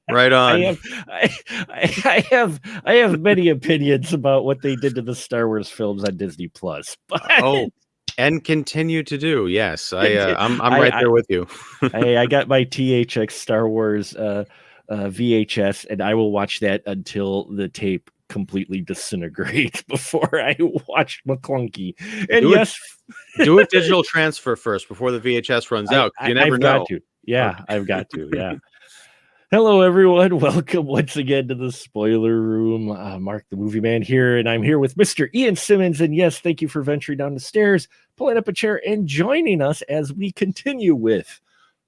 Right I on. have, I have many opinions about what they did to the Star Wars films on Disney Plus, but Oh, and continue to do. Yes, I'm right I, there with you. I got my THX Star Wars VHS, and I will watch that until the tape completely disintegrates before I watch McClunky. And Do it. yes, Do a digital transfer first before the VHS runs out. You never I've got know. to. Yeah, Okay. I've got to. Yeah. Hello, everyone. Welcome once again to the spoiler room. Mark the Movie Man here, and I'm here with Mr. Ian Simmons. And yes, thank you for venturing down the stairs, pulling up a chair, and joining us as we continue with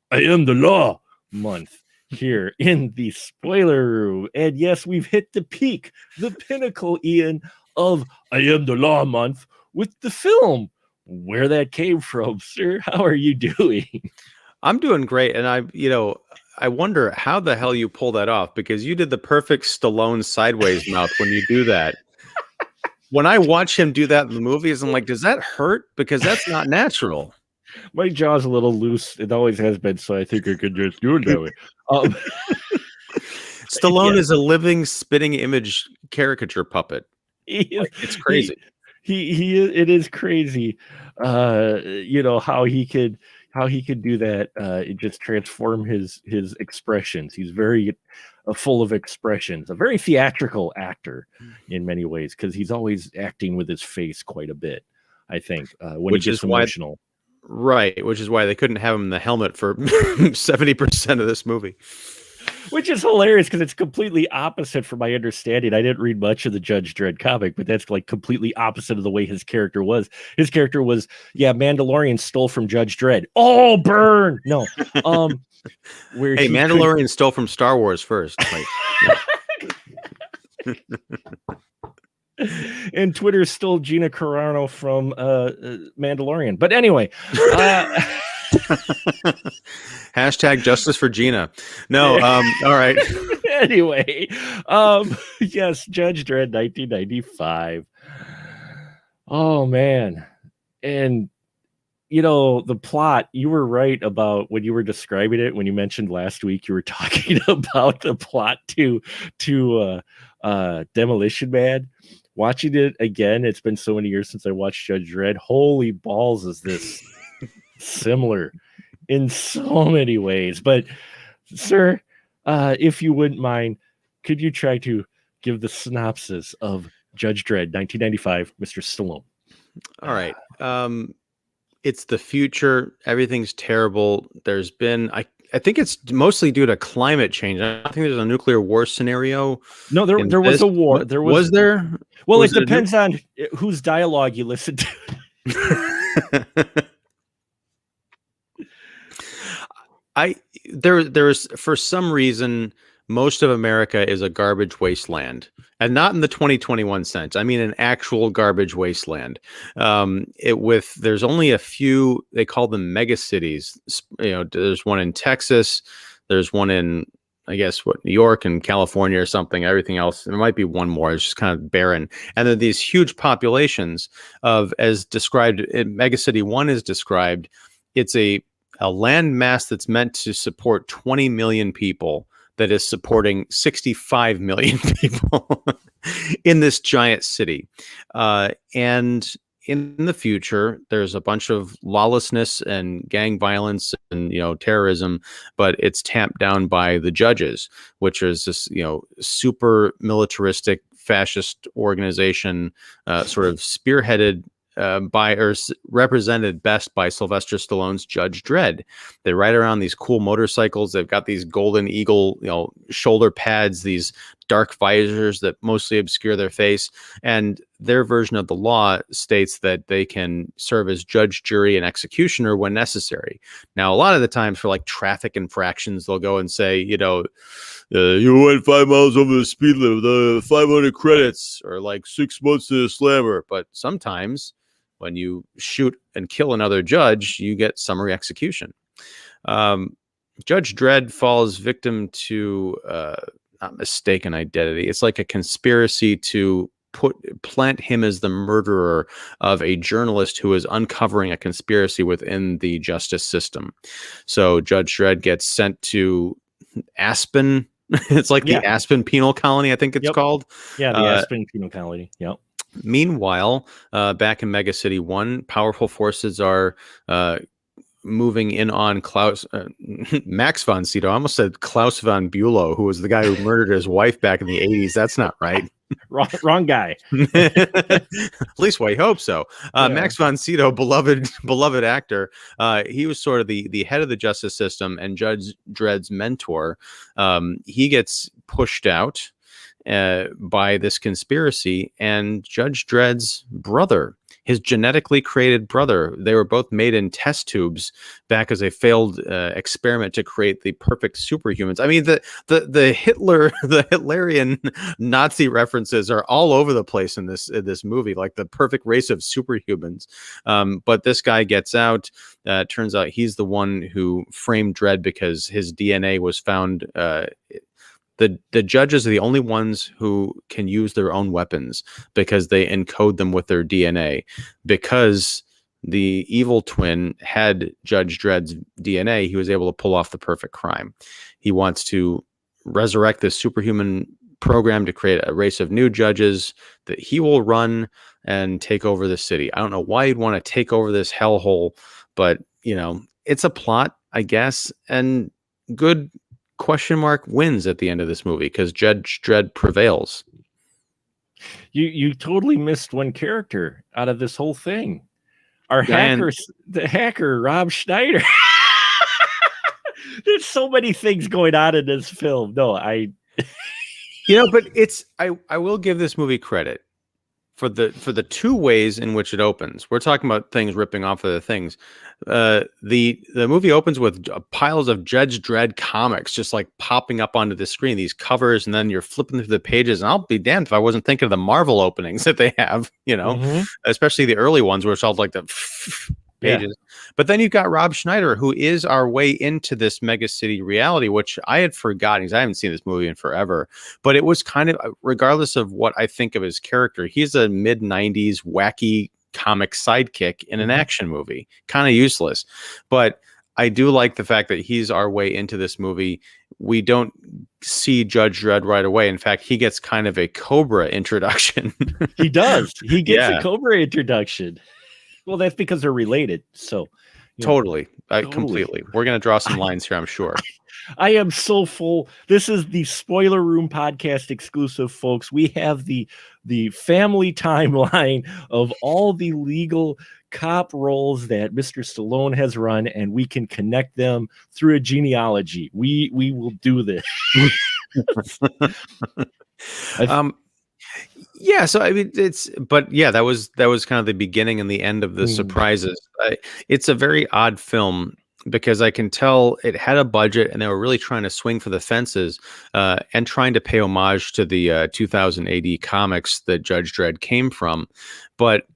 I Am the Law month here in the spoiler room. And yes, we've hit the peak, the pinnacle, Ian, of I Am the Law month with the film. Where that came from, sir. How are you doing? I'm doing great, and I wonder how the hell you pull that off, because you did the perfect Stallone sideways mouth when you do that. When I watch him do that in the movies, I'm like, does that hurt? Because that's not natural. My jaw's a little loose. It always has been, so I think I could just do it that way. Stallone yeah. is a living, spitting image caricature puppet. It's crazy. It is crazy. How he could do that. It just transform his expressions. He's very full of expressions. A very theatrical actor in many ways, because he's always acting with his face quite a bit. I think when Which he gets is why, emotional. right? Which is why they couldn't have him in the helmet for 70% of this movie. Which is hilarious, because it's completely opposite from my understanding. I didn't read much of the Judge Dredd comic, but that's like completely opposite of the way his character was. His character was, Mandalorian stole from Judge Dredd. Oh, burn! No, where Hey, Mandalorian stole from Star Wars first. And Twitter stole Gina Carano from Mandalorian. But anyway. Hashtag justice for Gina. No, all right. Anyway, yes, Judge Dredd 1995. Oh man. And the plot, you were right about when you were describing it. When you mentioned last week, you were talking about the plot to Demolition Man. Watching it again, it's been so many years since I watched Judge Dredd. Holy balls, is this similar in so many ways. But sir, if you wouldn't mind, could you try to give the synopsis of Judge Dredd 1995, Mr. Stallone? All right. It's the future. Everything's terrible. There's been, I think it's mostly due to climate change. I think there's a nuclear war scenario. No, there was a war. Was there? Well, it depends on whose dialogue you listen to. There's for some reason, most of America is a garbage wasteland, and not in the 2021 sense. I mean, an actual garbage wasteland. There's only a few. They call them mega cities. There's one in Texas. There's one in, I guess, New York and California or something. Everything else, there might be one more. It's just kind of barren. And then these huge populations of, as described in Mega City 1 is described, it's a land mass that's meant to support 20 million people, that is supporting 65 million people in this giant city. And in the future, there's a bunch of lawlessness and gang violence and, terrorism, but it's tamped down by the judges, which is this, super militaristic fascist organization, sort of spearheaded represented best by Sylvester Stallone's Judge Dredd. They ride around these cool motorcycles. They've got these golden eagle, shoulder pads, these dark visors that mostly obscure their face. And their version of the law states that they can serve as judge, jury, and executioner when necessary. Now, a lot of the times for like traffic infractions, they'll go and say, you went 5 miles over the speed limit, 500 credits, or like 6 months to the slammer. But sometimes when you shoot and kill another judge, you get summary execution. Judge Dredd falls victim to not mistaken identity. It's like a conspiracy to plant him as the murderer of a journalist who is uncovering a conspiracy within the justice system. So Judge Dredd gets sent to Aspen, It's like Yeah. the Aspen Penal Colony, I think it's Yep. called. Yeah, the Aspen Penal Colony. Yep. Meanwhile, back in Mega City 1, powerful forces are moving in on Max von Sydow. I almost said Klaus von Bülow, who was the guy who murdered his wife back in the 80s. That's not right. Wrong guy. At least we hope so. Yeah. Max von Sydow, beloved actor. He was sort of the head of the justice system and Judge Dredd's mentor. He gets pushed out by this conspiracy, and Judge Dredd's brother, his genetically created brother, they were both made in test tubes back as a failed experiment to create the perfect superhumans. I mean, the Hitlerian Nazi references are all over the place in this movie, like the perfect race of superhumans. But this guy gets out. Turns out he's the one who framed Dredd because his DNA was found. The judges are the only ones who can use their own weapons because they encode them with their DNA. Because the evil twin had Judge Dredd's DNA, he was able to pull off the perfect crime. He wants to resurrect this superhuman program to create a race of new judges that he will run and take over the city. I don't know why you'd want to take over this hellhole, but it's a plot, I guess, and good question mark wins at the end of this movie because Judge Dredd prevails. You totally missed one character out of this whole thing. Our the hacker, Rob Schneider. There's so many things going on in this film. No, but I will give this movie credit for the two ways in which it opens. We're talking about things ripping off of the things. The movie opens with piles of Judge Dredd comics just like popping up onto the screen, these covers, and then you're flipping through the pages, and I'll be damned if I wasn't thinking of the Marvel openings that they have, especially the early ones where it's all like the pages. Yeah. But then you've got Rob Schneider, who is our way into this mega city reality, which I had forgotten because I haven't seen this movie in forever. But it was kind of, regardless of what I think of his character, he's a mid-90s wacky comic sidekick in an action movie, kind of useless. But I do like the fact that he's our way into this movie. We don't see Judge Dredd right away. In fact, he gets kind of a Cobra introduction. He does. He gets a Cobra introduction. Well, that's because they're related. So totally. Completely. We're going to draw some lines here, I'm sure. I am so full. This is the Spoiler Room podcast exclusive, folks. We have the family timeline of all the legal cop roles that Mr. Stallone has run, and we can connect them through a genealogy. We will do this. Yeah, so I mean, that was kind of the beginning and the end of the surprises. It's a very odd film because I can tell it had a budget and they were really trying to swing for the fences and trying to pay homage to the 2000 AD comics that Judge Dredd came from. But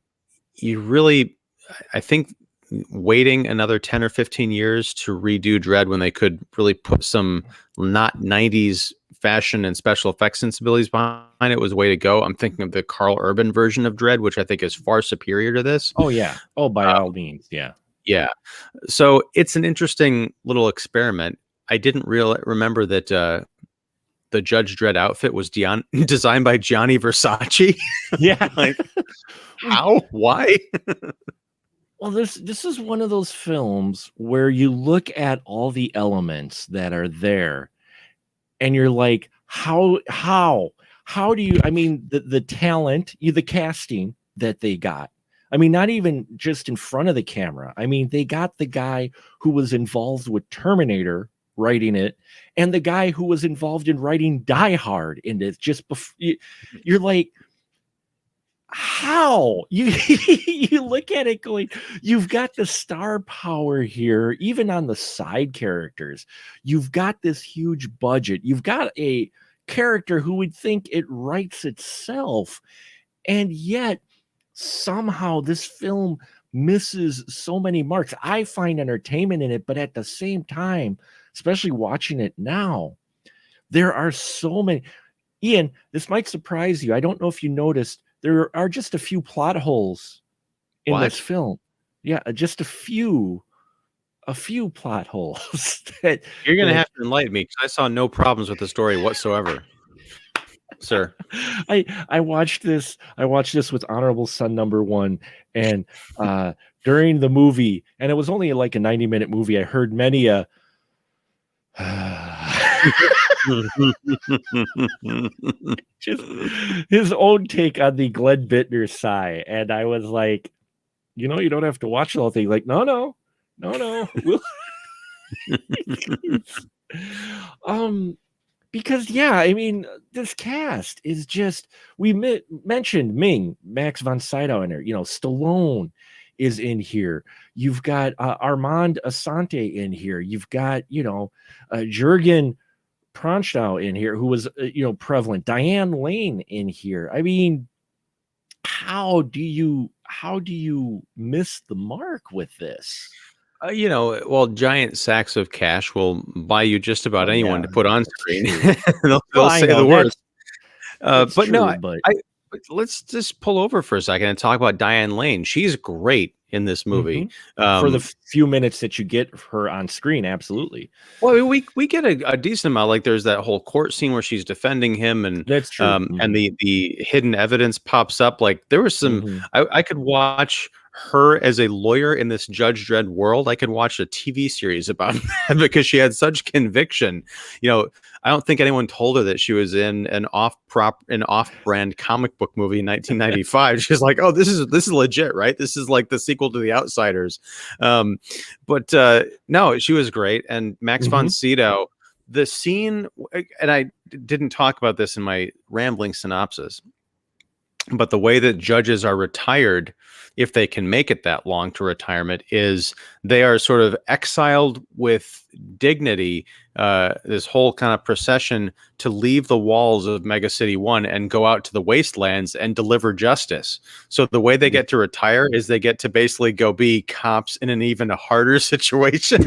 I think waiting another 10 or 15 years to redo Dredd when they could really put some not 90s fashion and special effects sensibilities behind it was the way to go. I'm thinking of the Carl Urban version of Dredd, which I think is far superior to this. Oh, yeah. Oh, by all means. Yeah. Yeah. So it's an interesting little experiment. I didn't remember that the Judge Dredd outfit was designed by Gianni Versace. Yeah. Like, how? Why? Well, this is one of those films where you look at all the elements that are there and you're like, how do you, I mean, the talent, the casting that they got. I mean, not even just in front of the camera. I mean, they got the guy who was involved with Terminator writing it and the guy who was involved in writing Die Hard in it. Just before you're like, how you look at it going, you've got the star power here, even on the side characters. You've got this huge budget. You've got a character who would think it writes itself. And yet somehow this film misses so many marks. I find entertainment in it, but at the same time, especially watching it now, there are so many. Ian, this might surprise you. I don't know if you noticed, there are just a few plot holes in this film. Yeah, just a few. a few plot holes that You're gonna that have to enlighten me because I saw no problems with the story whatsoever, sir. I watched this with honorable son number one, and during the movie, and it was only like a 90-minute movie, I heard many a just his own take on the Glenn Bittner sigh, and I was like, you don't have to watch the whole thing. Like, no, we'll because yeah, I mean, this cast is just mentioned Ming, Max von Sydow in there. Stallone is in here. You've got Armand Asante in here. You've got Jurgen Pronschau in here, who was prevalent. Diane Lane in here. I mean, how do you miss the mark with this? Well, giant sacks of cash will buy you just about anyone to put on screen. Well, they'll I say know the words. that's But no, true, but but let's just pull over for a second and talk about Diane Lane. She's great in this movie. for the few minutes that you get her on screen, absolutely. Well, we get a decent amount. Like there's that whole court scene where she's defending him, and That's true. and the hidden evidence pops up. Like there was some. I could watch her as a lawyer in this Judge Dredd world. I could watch a TV series about that because she had such conviction. I don't think anyone told her that she was in an off-brand comic book movie in 1995. She's like, "Oh, this is legit, right? This is like the sequel to The Outsiders." But no, she was great. And Max von Sydow, the scene, and I didn't talk about this in my rambling synopsis, but the way that judges are retired, if they can make it that long to retirement, is they are sort of exiled with dignity, this whole kind of procession to leave the walls of Mega City 1 and go out to the wastelands and deliver justice. So the way they get to retire is they get to basically go be cops in an even harder situation.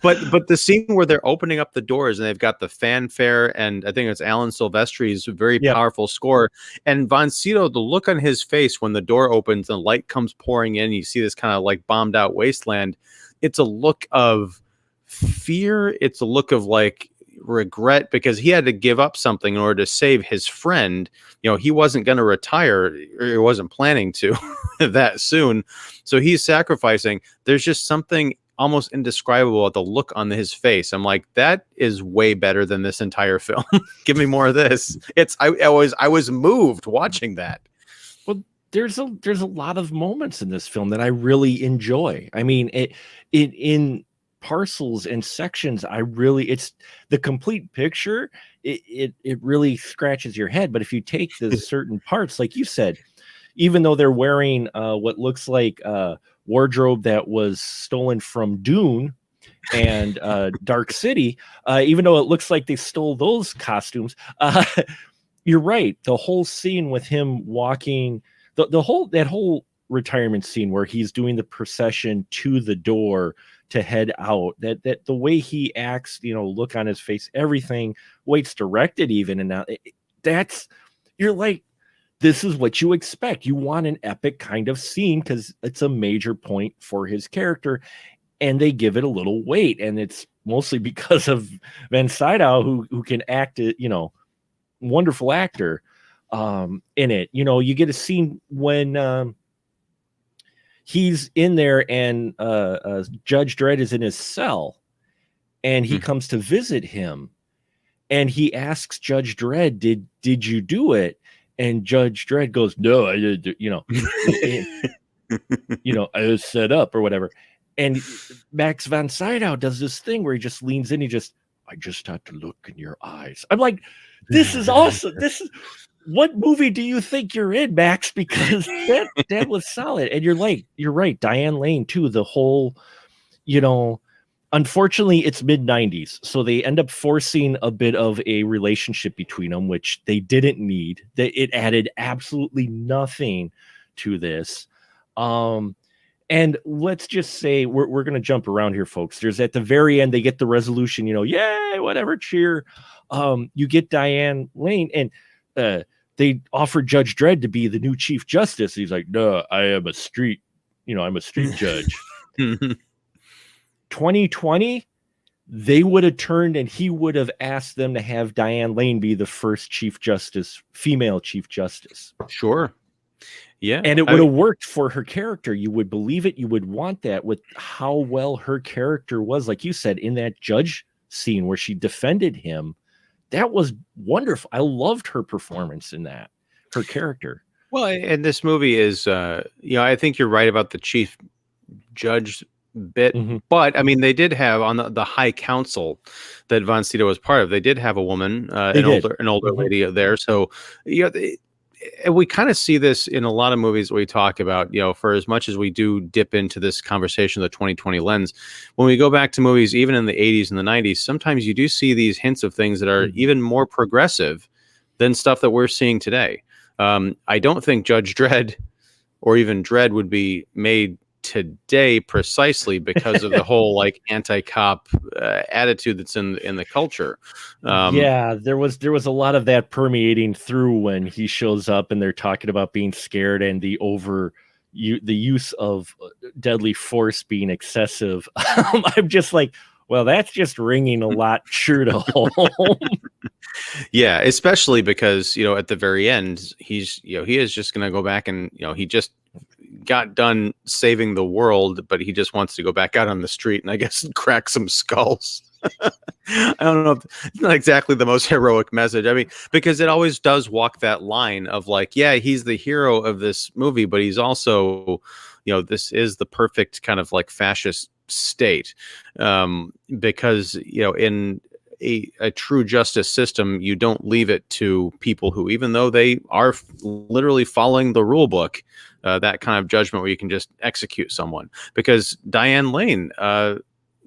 But the scene where they're opening up the doors and they've got the fanfare, and I think it's Alan Silvestri's very powerful score, and Von Sydow, the look on his face when the door opens and light comes pouring in, you see this kind of like bombed out wasteland. It's a look of fear. It's a look of like regret because he had to give up something in order to save his friend. He wasn't going to retire, or he wasn't planning to that soon. So he's sacrificing. There's just something almost indescribable at the look on his face. I'm like, that is way better than this entire film. Give me more of this. I was moved watching that. Well, there's a lot of moments in this film that I really enjoy. I mean, in parcels and sections, it's the complete picture. It really scratches your head. But if you take the certain parts, like you said, even though they're wearing what looks like wardrobe that was stolen from Dune and Dark City, even though it looks like they stole those costumes, you're right. The whole scene with him walking, that whole retirement scene where he's doing the procession to the door to head out, that the way he acts, look on his face, everything, waits directed even, and now you're like, this is what you expect. You want an epic kind of scene because it's a major point for his character, and they give it a little weight. And it's mostly because of Van Sydow, who can act, wonderful actor in it. You get a scene when he's in there and Judge Dredd is in his cell, and he comes to visit him, and he asks Judge Dredd, did you do it? And Judge Dredd goes, no, I did, I was set up or whatever. And Max von Sydow does this thing where he just leans in. I just had to look in your eyes. I'm like, this is awesome. What movie do you think you're in, Max? Because that was solid. And you're right. Diane Lane too. The whole, unfortunately, it's mid-90s, so they end up forcing a bit of a relationship between them, which they didn't need. It added absolutely nothing to this. And let's just say we're going to jump around here, folks. There's at the very end, they get the resolution, yay, whatever, cheer. You get Diane Lane, and they offer Judge Dredd to be the new Chief Justice. He's like, no, I am a street judge. 2020, they would have turned and he would have asked them to have Diane Lane be the first Chief Justice, female Chief Justice. Sure. Yeah. And it would have worked for her character. You would believe it. You would want that with how well her character was. Like you said, in that judge scene where she defended him, that was wonderful. I loved her performance in that, her character. Well, and this movie is, I think you're right about the chief judge bit, but I mean, they did have on the High Council that Von Sydow was part of. They did have a woman, an older lady there. So, we kind of see this in a lot of movies we talk about, for as much as we do dip into this conversation of the 2020 lens, when we go back to movies, even in the 80s and the 90s, sometimes you do see these hints of things that are even more progressive than stuff that we're seeing today. I don't think Judge Dredd or even Dredd would be made today precisely because of the whole like anti-cop attitude that's in the culture. There was a lot of that permeating through when he shows up and they're talking about being scared and the use of deadly force being excessive. I'm just like, well, that's just ringing a lot true to home. Yeah, especially because at the very end he is just going to go back and he just got done saving the world, but he just wants to go back out on the street and I guess crack some skulls. I don't know if it's not exactly the most heroic message. I mean, because it always does walk that line of like, yeah, he's the hero of this movie, but he's also, this is the perfect kind of like fascist state. Because, in a true justice system, you don't leave it to people who, even though they are literally following the rule book, that kind of judgment where you can just execute someone. Because Diane Lane,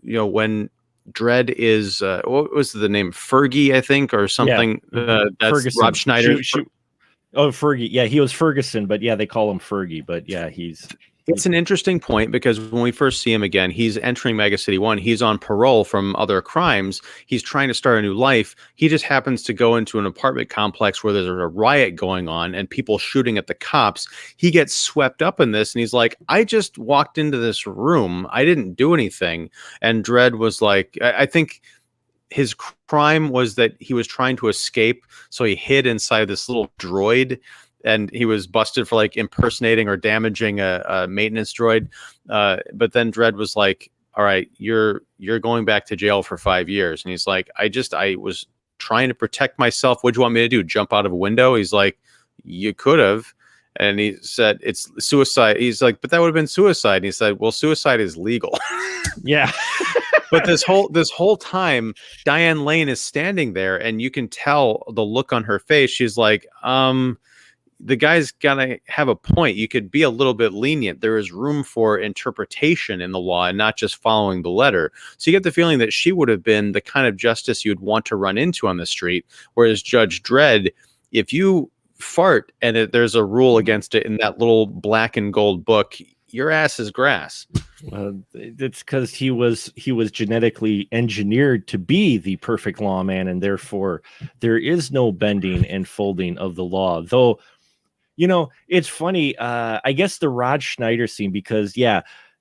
when Dredd is, what was the name? Fergie, I think, or something. That's Ferguson. Rob Schneider. Fergie. Yeah, he was Ferguson, but yeah, they call him Fergie. But yeah, It's an interesting point because when we first see him again, he's entering Mega City 1. He's on parole from other crimes. He's trying to start a new life. He just happens to go into an apartment complex where there's a riot going on and people shooting at the cops. He gets swept up in this and he's like, I just walked into this room. I didn't do anything. And Dredd was like, I think his crime was that he was trying to escape. So he hid inside this little droid. And he was busted for like impersonating or damaging a maintenance droid. But then Dredd was like, all right, you're going back to jail for 5 years. And he's like, I was trying to protect myself. What'd you want me to do? Jump out of a window? He's like, you could have. And he said, it's suicide. He's like, but that would have been suicide. And he said, well, suicide is legal. Yeah. But this whole time, Diane Lane is standing there and you can tell the look on her face. She's like, the guy's gotta have a point. You could be a little bit lenient. There is room for interpretation in the law and not just following the letter. So you get the feeling that she would have been the kind of justice you'd want to run into on the street. Whereas Judge Dredd, if you fart and there's a rule against it in that little black and gold book, your ass is grass. It's because he was genetically engineered to be the perfect lawman, and therefore there is no bending and folding of the law. Though, it's funny. I guess the Rod Schneider scene, because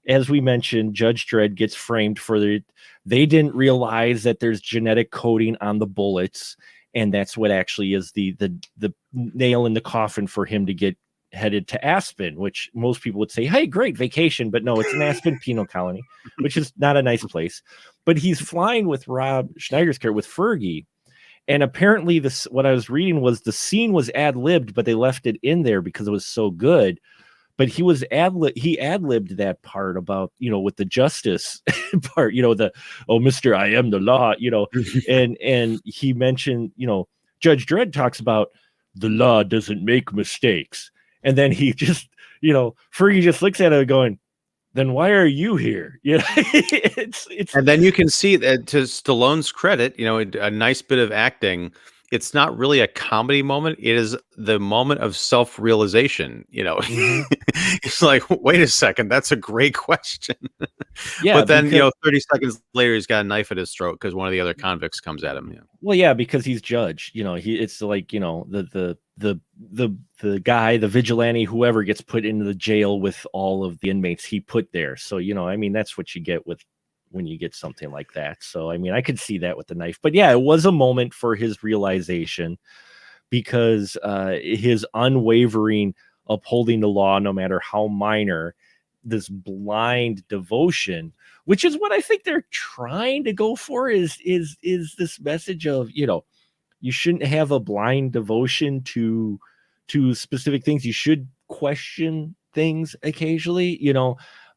as we mentioned, Judge Dredd gets framed for they didn't realize that there's genetic coding on the bullets, and that's what actually is the nail in the coffin for him to get headed to Aspen, which most people would say, hey, great vacation, but no, it's an Aspen penal colony, which is not a nice place. But he's flying with Rob Schneider's character, with Fergie. And apparently what I was reading was the scene was ad-libbed, but they left it in there because it was so good. But he ad-libbed that part about, with the justice part, Mr. I am the law, and he mentioned, Judge Dredd talks about the law doesn't make mistakes. And then he just, Fergie just looks at it going, then why are you here? It's and then you can see that, to Stallone's credit, a nice bit of acting. It's not really a comedy moment. It is the moment of self-realization. It's like, wait a second, that's a great question. Yeah, but then 30 seconds later, he's got a knife at his throat because one of the other convicts comes at him. Well, yeah, because he's judge. It's like the guy, the vigilante, whoever gets put into the jail with all of the inmates he put there. So that's what you get with when you get something like that. So, I mean, I could see that with the knife. But yeah, it was a moment for his realization, because his unwavering upholding the law, no matter how minor, this blind devotion, which is what I think they're trying to go for, is this message of, you shouldn't have a blind devotion to specific things. You should question things occasionally,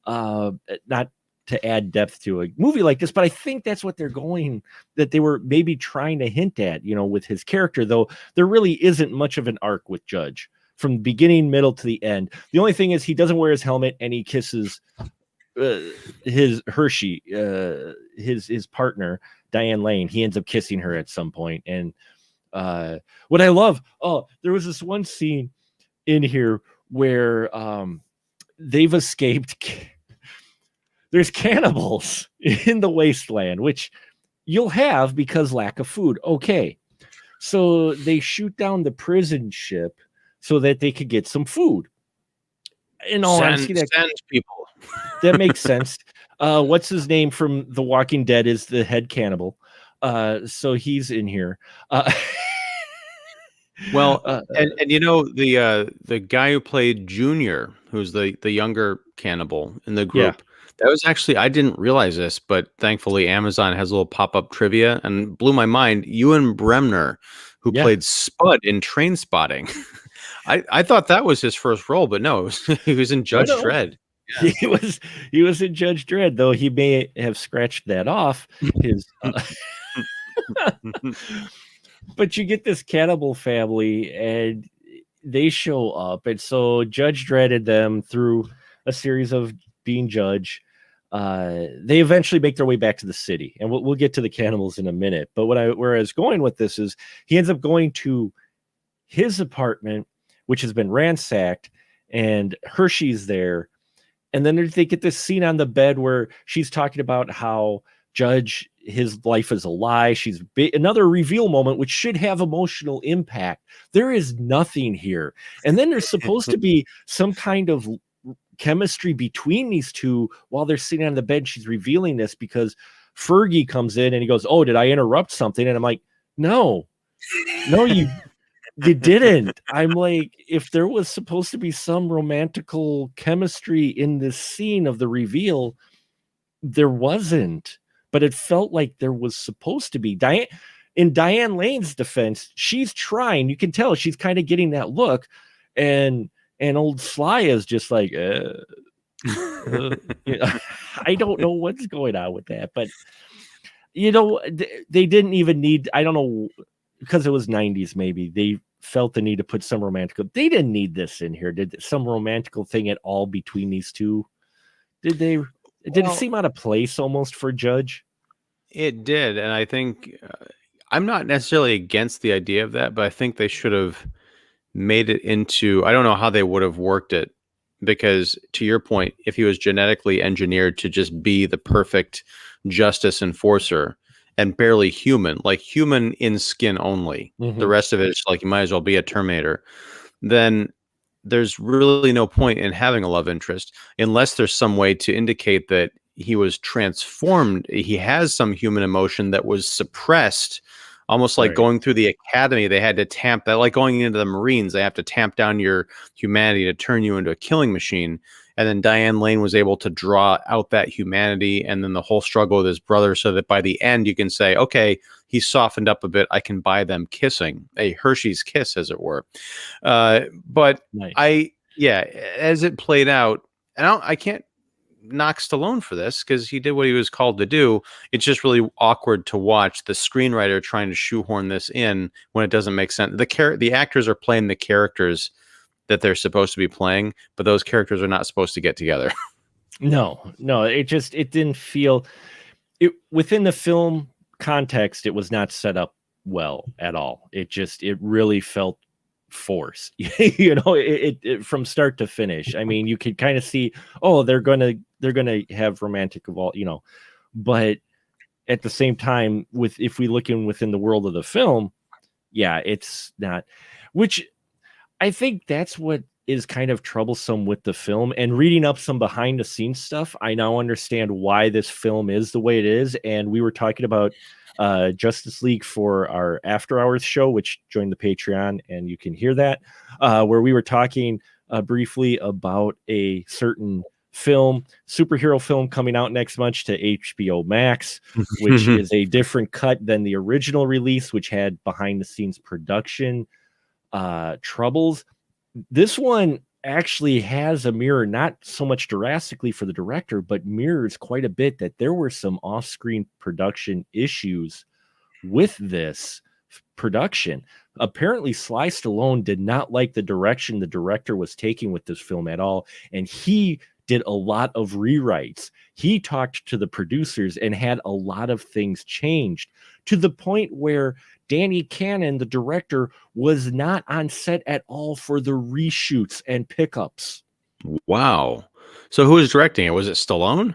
not to add depth to a movie like this, but I think that's what that they were maybe trying to hint at, with his character, though there really isn't much of an arc with Judge from the beginning, middle to the end. The only thing is he doesn't wear his helmet, and he kisses his Hershey, his partner, Diane Lane. He ends up kissing her at some point. And what I love, there was this one scene in here where they've escaped. There's cannibals in the wasteland, which you'll have because lack of food. Okay. So they shoot down the prison ship so that they could get some food. In all honesty, send people. That makes sense. What's his name from The Walking Dead is the head cannibal. So he's in here. Well, and the guy who played Junior, who's the younger cannibal in the group, that was actually, I didn't realize this, but thankfully Amazon has a little pop-up trivia and blew my mind. Ewan Bremner, who played Spud in Train Spotting. I thought that was his first role, but no, he was in Judge Dredd. Yeah. He was in Judge Dredd, though he may have scratched that off his. But you get this cannibal family, and they show up, and so Judge dreaded them through a series of being Judge. They eventually make their way back to the city, and we'll get to the cannibals in a minute. But where I was going with this is he ends up going to his apartment, which has been ransacked, and Hershey's there. And then they get this scene on the bed where she's talking about how Judge, his life is a lie. She's another reveal moment, which should have emotional impact. There is nothing here. And then there's supposed to be some kind of chemistry between these two while they're sitting on the bed. She's revealing this because Fergie comes in and he goes, "Oh, did I interrupt something?" And I'm like, no, you didn't. I'm like, if there was supposed to be some romantical chemistry in this scene of the reveal, there wasn't. But it felt like there was supposed to be. In Diane Lane's defense, she's trying. You can tell she's kind of getting that look, and old Sly is just like, I don't know what's going on with that. But they didn't even need. I don't know, because it was 90s. Maybe they felt the need to put some romantical. They didn't need this in here. Did some romantical thing at all between these two? Did they? Did it seem out of place almost for Judge? It did, and I think I'm not necessarily against the idea of that, but I think they should have made it into. I don't know how they would have worked it, because to your point, if he was genetically engineered to just be the perfect justice enforcer and barely human, like human in skin only, the rest of it is like you might as well be a Terminator, then there's really no point in having a love interest unless there's some way to indicate that he was transformed. He has some human emotion that was suppressed, almost like going through the academy. They had to tamp that, like going into the Marines, they have to tamp down your humanity to turn you into a killing machine. And then Diane Lane was able to draw out that humanity and then the whole struggle with his brother, so that by the end you can say, okay, he softened up a bit. I can buy them kissing, a Hershey's kiss, as it were. But nice. As it played out, and I can't knock Stallone for this because he did what he was called to do. It's just really awkward to watch the screenwriter trying to shoehorn this in when it doesn't make sense. The actors are playing the characters that they're supposed to be playing, but those characters are not supposed to get together. No, it didn't feel it within the film context. It was not set up well at all. It really felt forced, it from start to finish. I mean, you could kind of see, they're gonna have romantic but at the same time, if we look within the world of the film, it's not, which I think that's what is kind of troublesome with the film. And reading up some behind the scenes stuff, I now understand why this film is the way it is. And we were talking about Justice League for our After Hours show, which joined the Patreon, and you can hear that, where we were talking briefly about a certain superhero film coming out next month to HBO Max, which is a different cut than the original release, which had behind the scenes production troubles. This one actually has a mirror, not so much drastically for the director, but mirrors quite a bit that there were some off-screen production issues with this production. Apparently, Sly Stallone did not like the direction the director was taking with this film at all, and he did a lot of rewrites. He talked to the producers and had a lot of things changed, to the point where Danny Cannon, the director, was not on set at all for the reshoots and pickups. Wow. So who was directing it? Was it Stallone?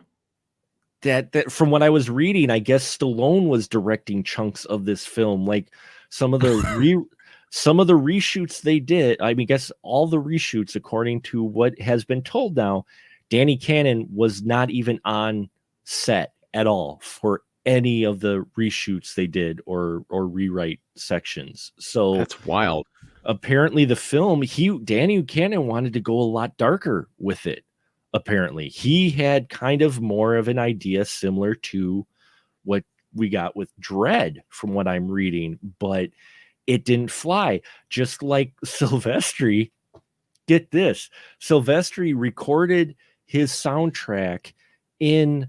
That from what I was reading, I guess Stallone was directing chunks of this film. Like some of the reshoots they did. I mean, guess all the reshoots, according to what has been told now, Danny Cannon was not even on set at all for any of the reshoots they did or rewrite sections. So that's wild. Apparently the film, Danny Cannon wanted to go a lot darker with it. Apparently he had kind of more of an idea similar to what we got with Dredd, from what I'm reading, but it didn't fly. Just like Sylvester, get this, Sylvester recorded his soundtrack in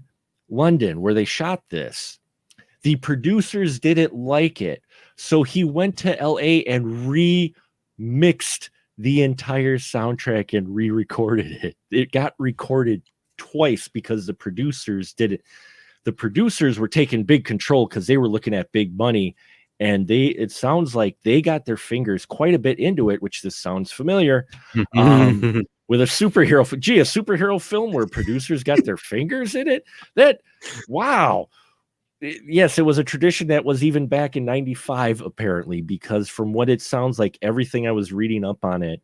London where they shot this. The producers didn't like it, so he went to LA and remixed the entire soundtrack and re-recorded it. It got recorded twice because the producers did it. The producers were taking big control because they were looking at big money, and it sounds like they got their fingers quite a bit into it, which this sounds familiar. With a superhero film where producers got their fingers in it. Wow. Yes, it was a tradition that was even back in 95, apparently, because from what it sounds like, everything I was reading up on it,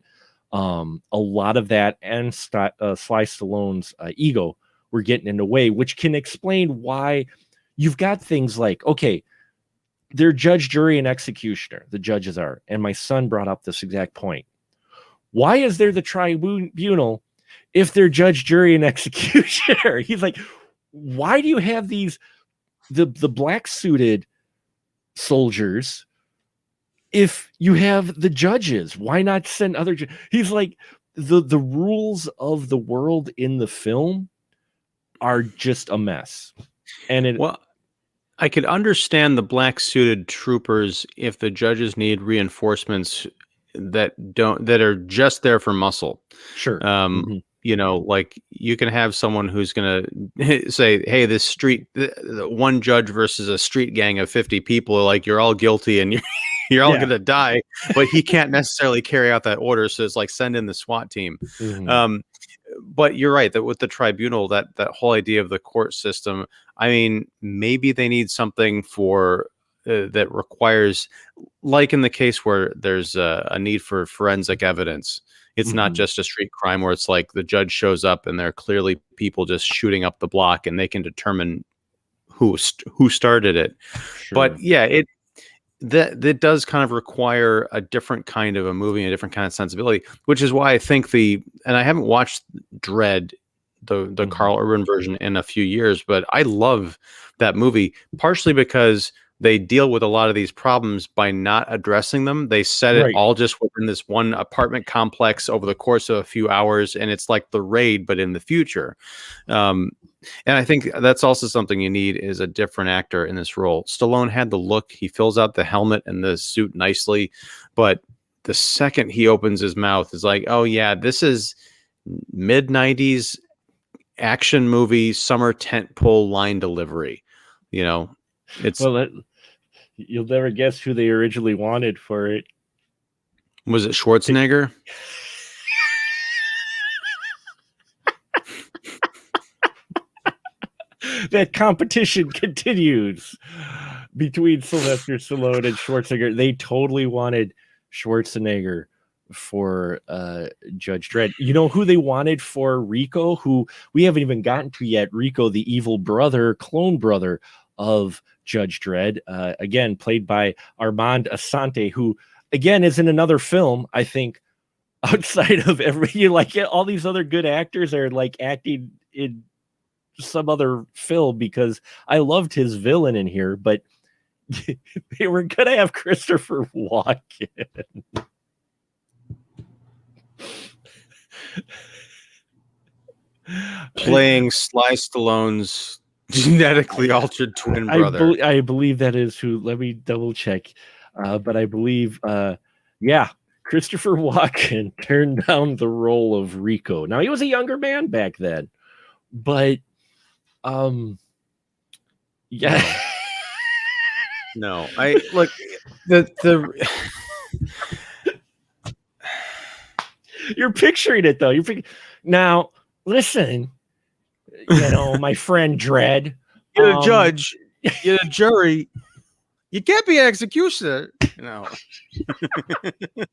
a lot of that and Sly Stallone's ego were getting in the way, which can explain why you've got things like, okay, they're judge, jury, and executioner, the judges are. And my son brought up this exact point. Why is there the tribunal if they're judge, jury, and executioner? He's like, why do you have these the black suited soldiers if you have the judges? Why not send other He's like, the rules of the world in the film are just a mess. And I could understand the black suited troopers if the judges need reinforcements that are just there for muscle. Sure. You know, like you can have someone who's going to say, hey, this street, one judge versus a street gang of 50 people, like you're all guilty and you're all going to die, but he can't necessarily carry out that order. So it's like, send in the SWAT team. But you're right that with the tribunal, that whole idea of the court system, I mean, maybe they need something for that requires, like in the case where there's a need for forensic evidence. It's not just a street crime where it's like the judge shows up and there are clearly people just shooting up the block and they can determine who started it. Sure. But yeah, that does kind of require a different kind of a movie, a different kind of sensibility, which is why I think and I haven't watched Dredd, the Carl Urban version, in a few years, but I love that movie, partially because they deal with a lot of these problems by not addressing them. They set it all just within this one apartment complex over the course of a few hours, and it's like The Raid, but in the future. And I think that's also something you need, is a different actor in this role. Stallone had the look. He fills out the helmet and the suit nicely, but the second he opens his mouth, is like, oh yeah, this is mid-90s action movie, summer tentpole line delivery. You know, it's... Well, you'll never guess who they originally wanted for it. Was it Schwarzenegger? That competition continues between Sylvester Stallone and Schwarzenegger. They totally wanted Schwarzenegger for Judge Dredd. You know who they wanted for Rico, who we haven't even gotten to yet? Rico, the evil brother, clone brother of Judge Dredd, again played by Armand Assante, who again is in another film. I think outside of all these other good actors are like acting in some other film, because I loved his villain in here, but they were gonna have Christopher Walken playing Sly Stallone's genetically altered twin brother. I believe that is who. Let me double check. But I believe, Christopher Walken turned down the role of Rico. Now he was a younger man back then, but yeah. No, I look the You're picturing it though. Now listen, my friend Dredd. You're a judge, you're a jury. You can't be an executioner. Now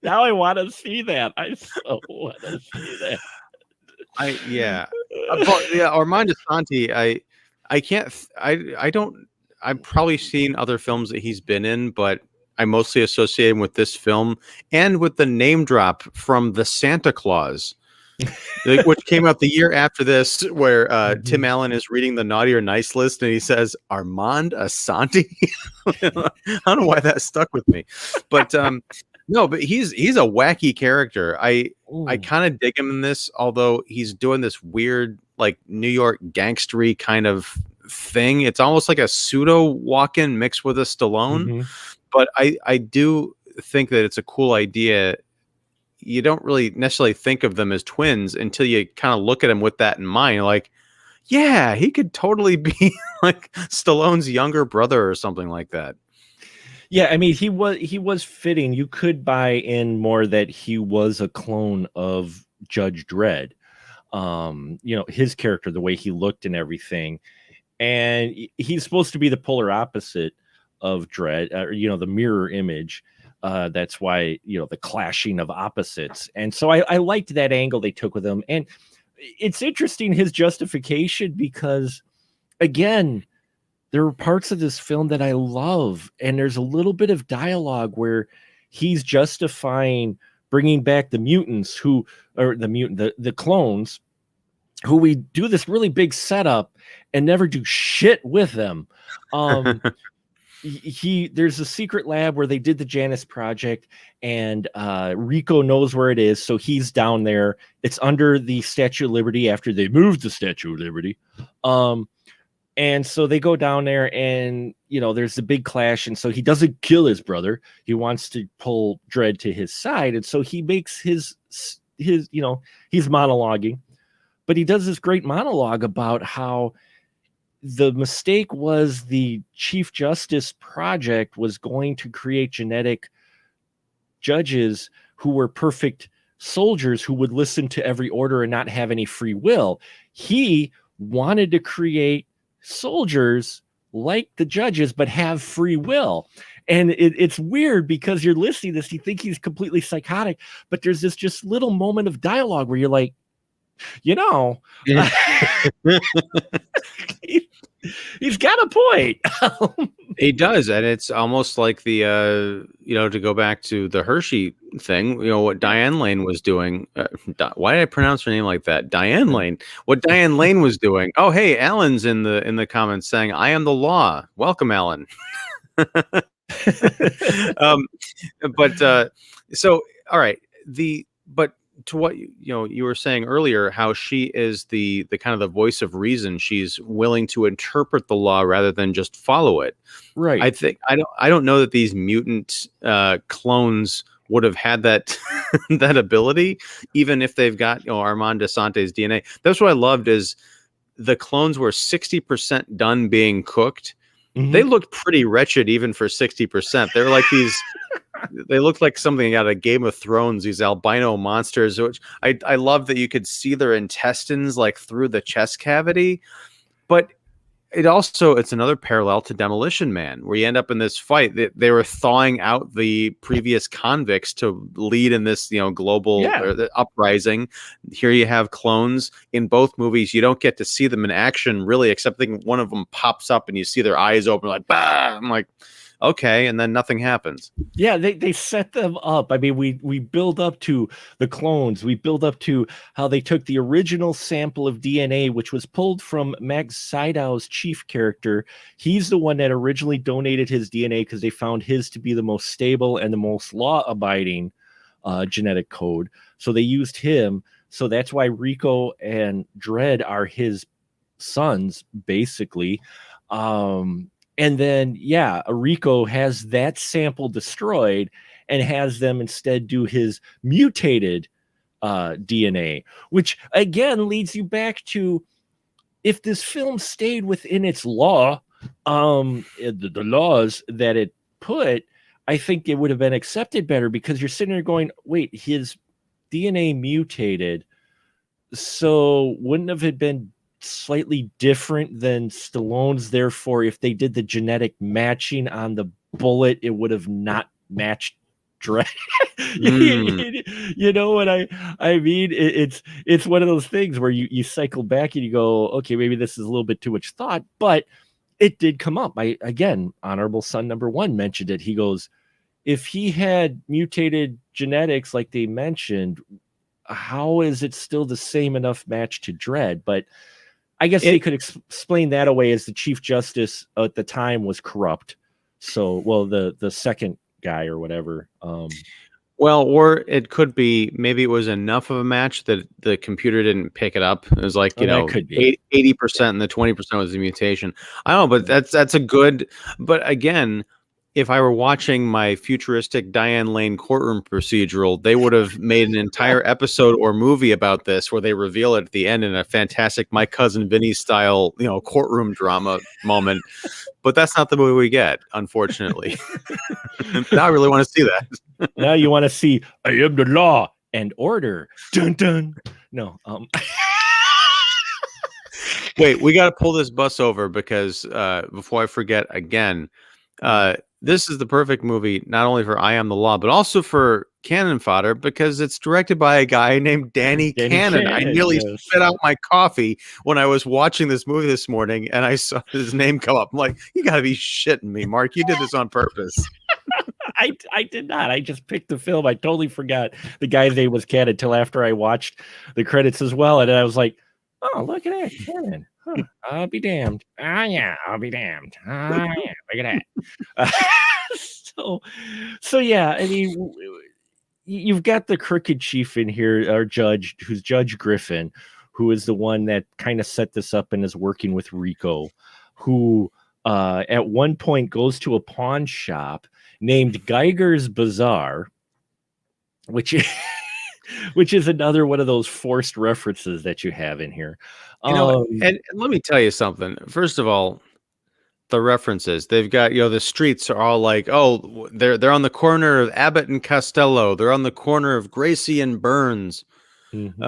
I want to see that. I so want to see that. Armand Assante. I've probably seen other films that he's been in, but I mostly associate him with this film and with the name drop from The Santa Claus, which came out the year after this, where Tim Allen is reading the naughty or nice list and he says Armand Assante. I don't know why that stuck with me, but no, but he's a wacky character. I kind of dig him in this, although he's doing this weird like New York gangstery kind of thing. It's almost like a pseudo walk-in mixed with a Stallone, but I do think that it's a cool idea. You don't really necessarily think of them as twins until you kind of look at him with that in mind. You're like, yeah, he could totally be like Stallone's younger brother or something like that. Yeah, I mean, he was fitting. You could buy in more that he was a clone of Judge Dredd. His character, the way he looked and everything. And he's supposed to be the polar opposite of Dredd, the mirror image. That's why, the clashing of opposites. And so I liked that angle they took with him. And it's interesting, his justification, because, again, there are parts of this film that I love. And there's a little bit of dialogue where he's justifying bringing back the mutants the clones, who we do this really big setup and never do shit with them. There's a secret lab where they did the Janus project, and Rico knows where it is, so he's down there. It's under the Statue of Liberty after they moved the Statue of Liberty. And so they go down there, and there's a big clash, and so he doesn't kill his brother. He wants to pull Dredd to his side, and so he makes his he's monologuing, but he does this great monologue about how the mistake was the Chief Justice Project was going to create genetic judges who were perfect soldiers who would listen to every order and not have any free will. He wanted to create soldiers like the judges, but have free will. And it's weird because you're listening to this, you think he's completely psychotic, but there's this just little moment of dialogue where you're like, he's got a point. He does, and it's almost like the to go back to the Hershey thing, what Diane Lane was doing. Why did I pronounce her name like that? Diane Lane. What Diane Lane was doing. Oh, hey, Alan's in the comments saying, "I am the law." Welcome, Alan. So all right, but to what you were saying earlier, how she is the kind of the voice of reason. She's willing to interpret the law rather than just follow it. Right. I don't know that these mutant clones would have had that that ability, even if they've got Armand Assante's DNA. That's what I loved, is the clones were 60% done being cooked. Mm-hmm. They looked pretty wretched even for 60%. They were like these. They looked like something out of Game of Thrones, these albino monsters, which I love that you could see their intestines like through the chest cavity. But it's another parallel to Demolition Man, where you end up in this fight that they were thawing out the previous convicts to lead in this, global or the uprising. Here you have clones in both movies. You don't get to see them in action really, except one of them pops up and you see their eyes open like, bah! I'm like, okay, and then nothing happens. Yeah, they set them up. I mean, we build up to the clones. We build up to how they took the original sample of DNA, which was pulled from Max Sydow's chief character. He's the one that originally donated his DNA because they found his to be the most stable and the most law-abiding genetic code. So they used him. So that's why Rico and Dredd are his sons, basically. And then, Rico has that sample destroyed and has them instead do his mutated DNA, which again leads you back to, if this film stayed within its law, the laws that it put, I think it would have been accepted better, because you're sitting there going, wait, his DNA mutated. So wouldn't have it been slightly different than Stallone's? Therefore, if they did the genetic matching on the bullet, it would have not matched Dredd. You know what I mean? It's one of those things where you cycle back and you go, okay, maybe this is a little bit too much thought, but it did come up. Again, Honorable Son number 1 mentioned it. He goes, if he had mutated genetics like they mentioned, how is it still the same enough match to Dredd? But I guess they could explain that away as the Chief Justice at the time was corrupt. So, well, the second guy or whatever. Well, or it could be, maybe it was enough of a match that the computer didn't pick it up. It was like, 80% and the 20% was the mutation. I don't know, but that's a good, but again, if I were watching my futuristic Diane Lane courtroom procedural, they would have made an entire episode or movie about this, where they reveal it at the end in a fantastic My Cousin Vinny style, courtroom drama moment. But that's not the movie we get, unfortunately. Now I really want to see that. Now you want to see, I am the law and order. Dun dun. No. Wait, we got to pull this bus over, because before I forget again, this is the perfect movie, not only for I Am the Law, but also for Cannon Fodder, because it's directed by a guy named Danny Cannon. I nearly spit out my coffee when I was watching this movie this morning, and I saw his name come up. I'm like, you got to be shitting me, Mark. You did this on purpose. I did not. I just picked the film. I totally forgot the guy's name was Cannon until after I watched the credits as well. And I was like, oh, look at that, Cannon. Huh, I'll be damned. Ah, yeah, I'll be damned. Ah, yeah, look at that. So yeah, I mean, you've got the crooked chief in here, our judge, who's Judge Griffin, who is the one that kind of set this up and is working with Rico, who at one point goes to a pawn shop named Geiger's Bazaar, which is another one of those forced references that you have in here. And let me tell you something. First of all, the references they've got, the streets are all like, oh, they're on the corner of Abbott and Costello. They're on the corner of Gracie and Burns. Mm-hmm.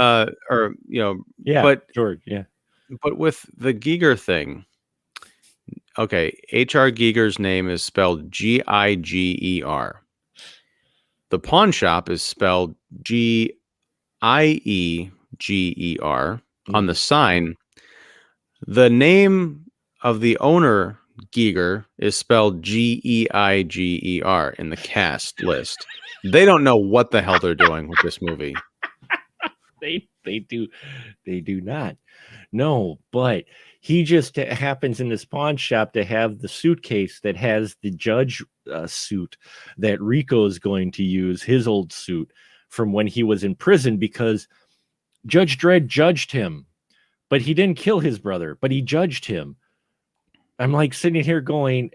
But George, yeah. But with the Geiger thing, okay, H.R. Geiger's name is spelled Giger. The pawn shop is spelled Gieger. On the sign. The name of the owner, Geiger, is spelled Geiger in the cast list. They don't know what the hell they're doing with this movie. They do not. No, but he just happens in this pawn shop to have the suitcase that has the judge suit that Rico is going to use, his old suit from when he was in prison, because Judge Dredd judged him, but he didn't kill his brother, but he judged him. I'm like sitting here going,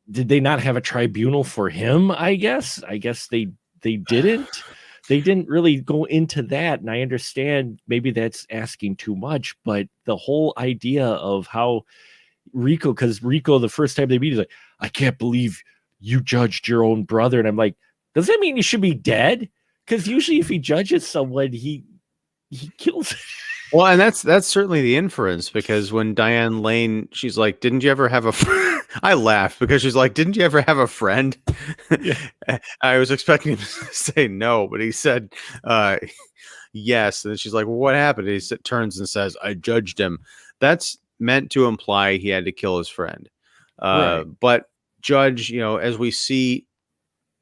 did they not have a tribunal for him? I guess they didn't. They didn't really go into that. And I understand maybe that's asking too much, but the whole idea of how Rico, because Rico, the first time they meet, he's like, I can't believe you judged your own brother. And I'm like, does that mean you should be dead? Because usually if he judges someone, he kills Well, and that's certainly the inference, because when Diane Lane, she's like, "Didn't you ever have a?" I laughed because she's like, "Didn't you ever have a friend?" Yeah. I was expecting him to say no, but he said yes. And then she's like, "Well, what happened?" And turns and says, "I judged him." That's meant to imply he had to kill his friend. Right. But judge, as we see,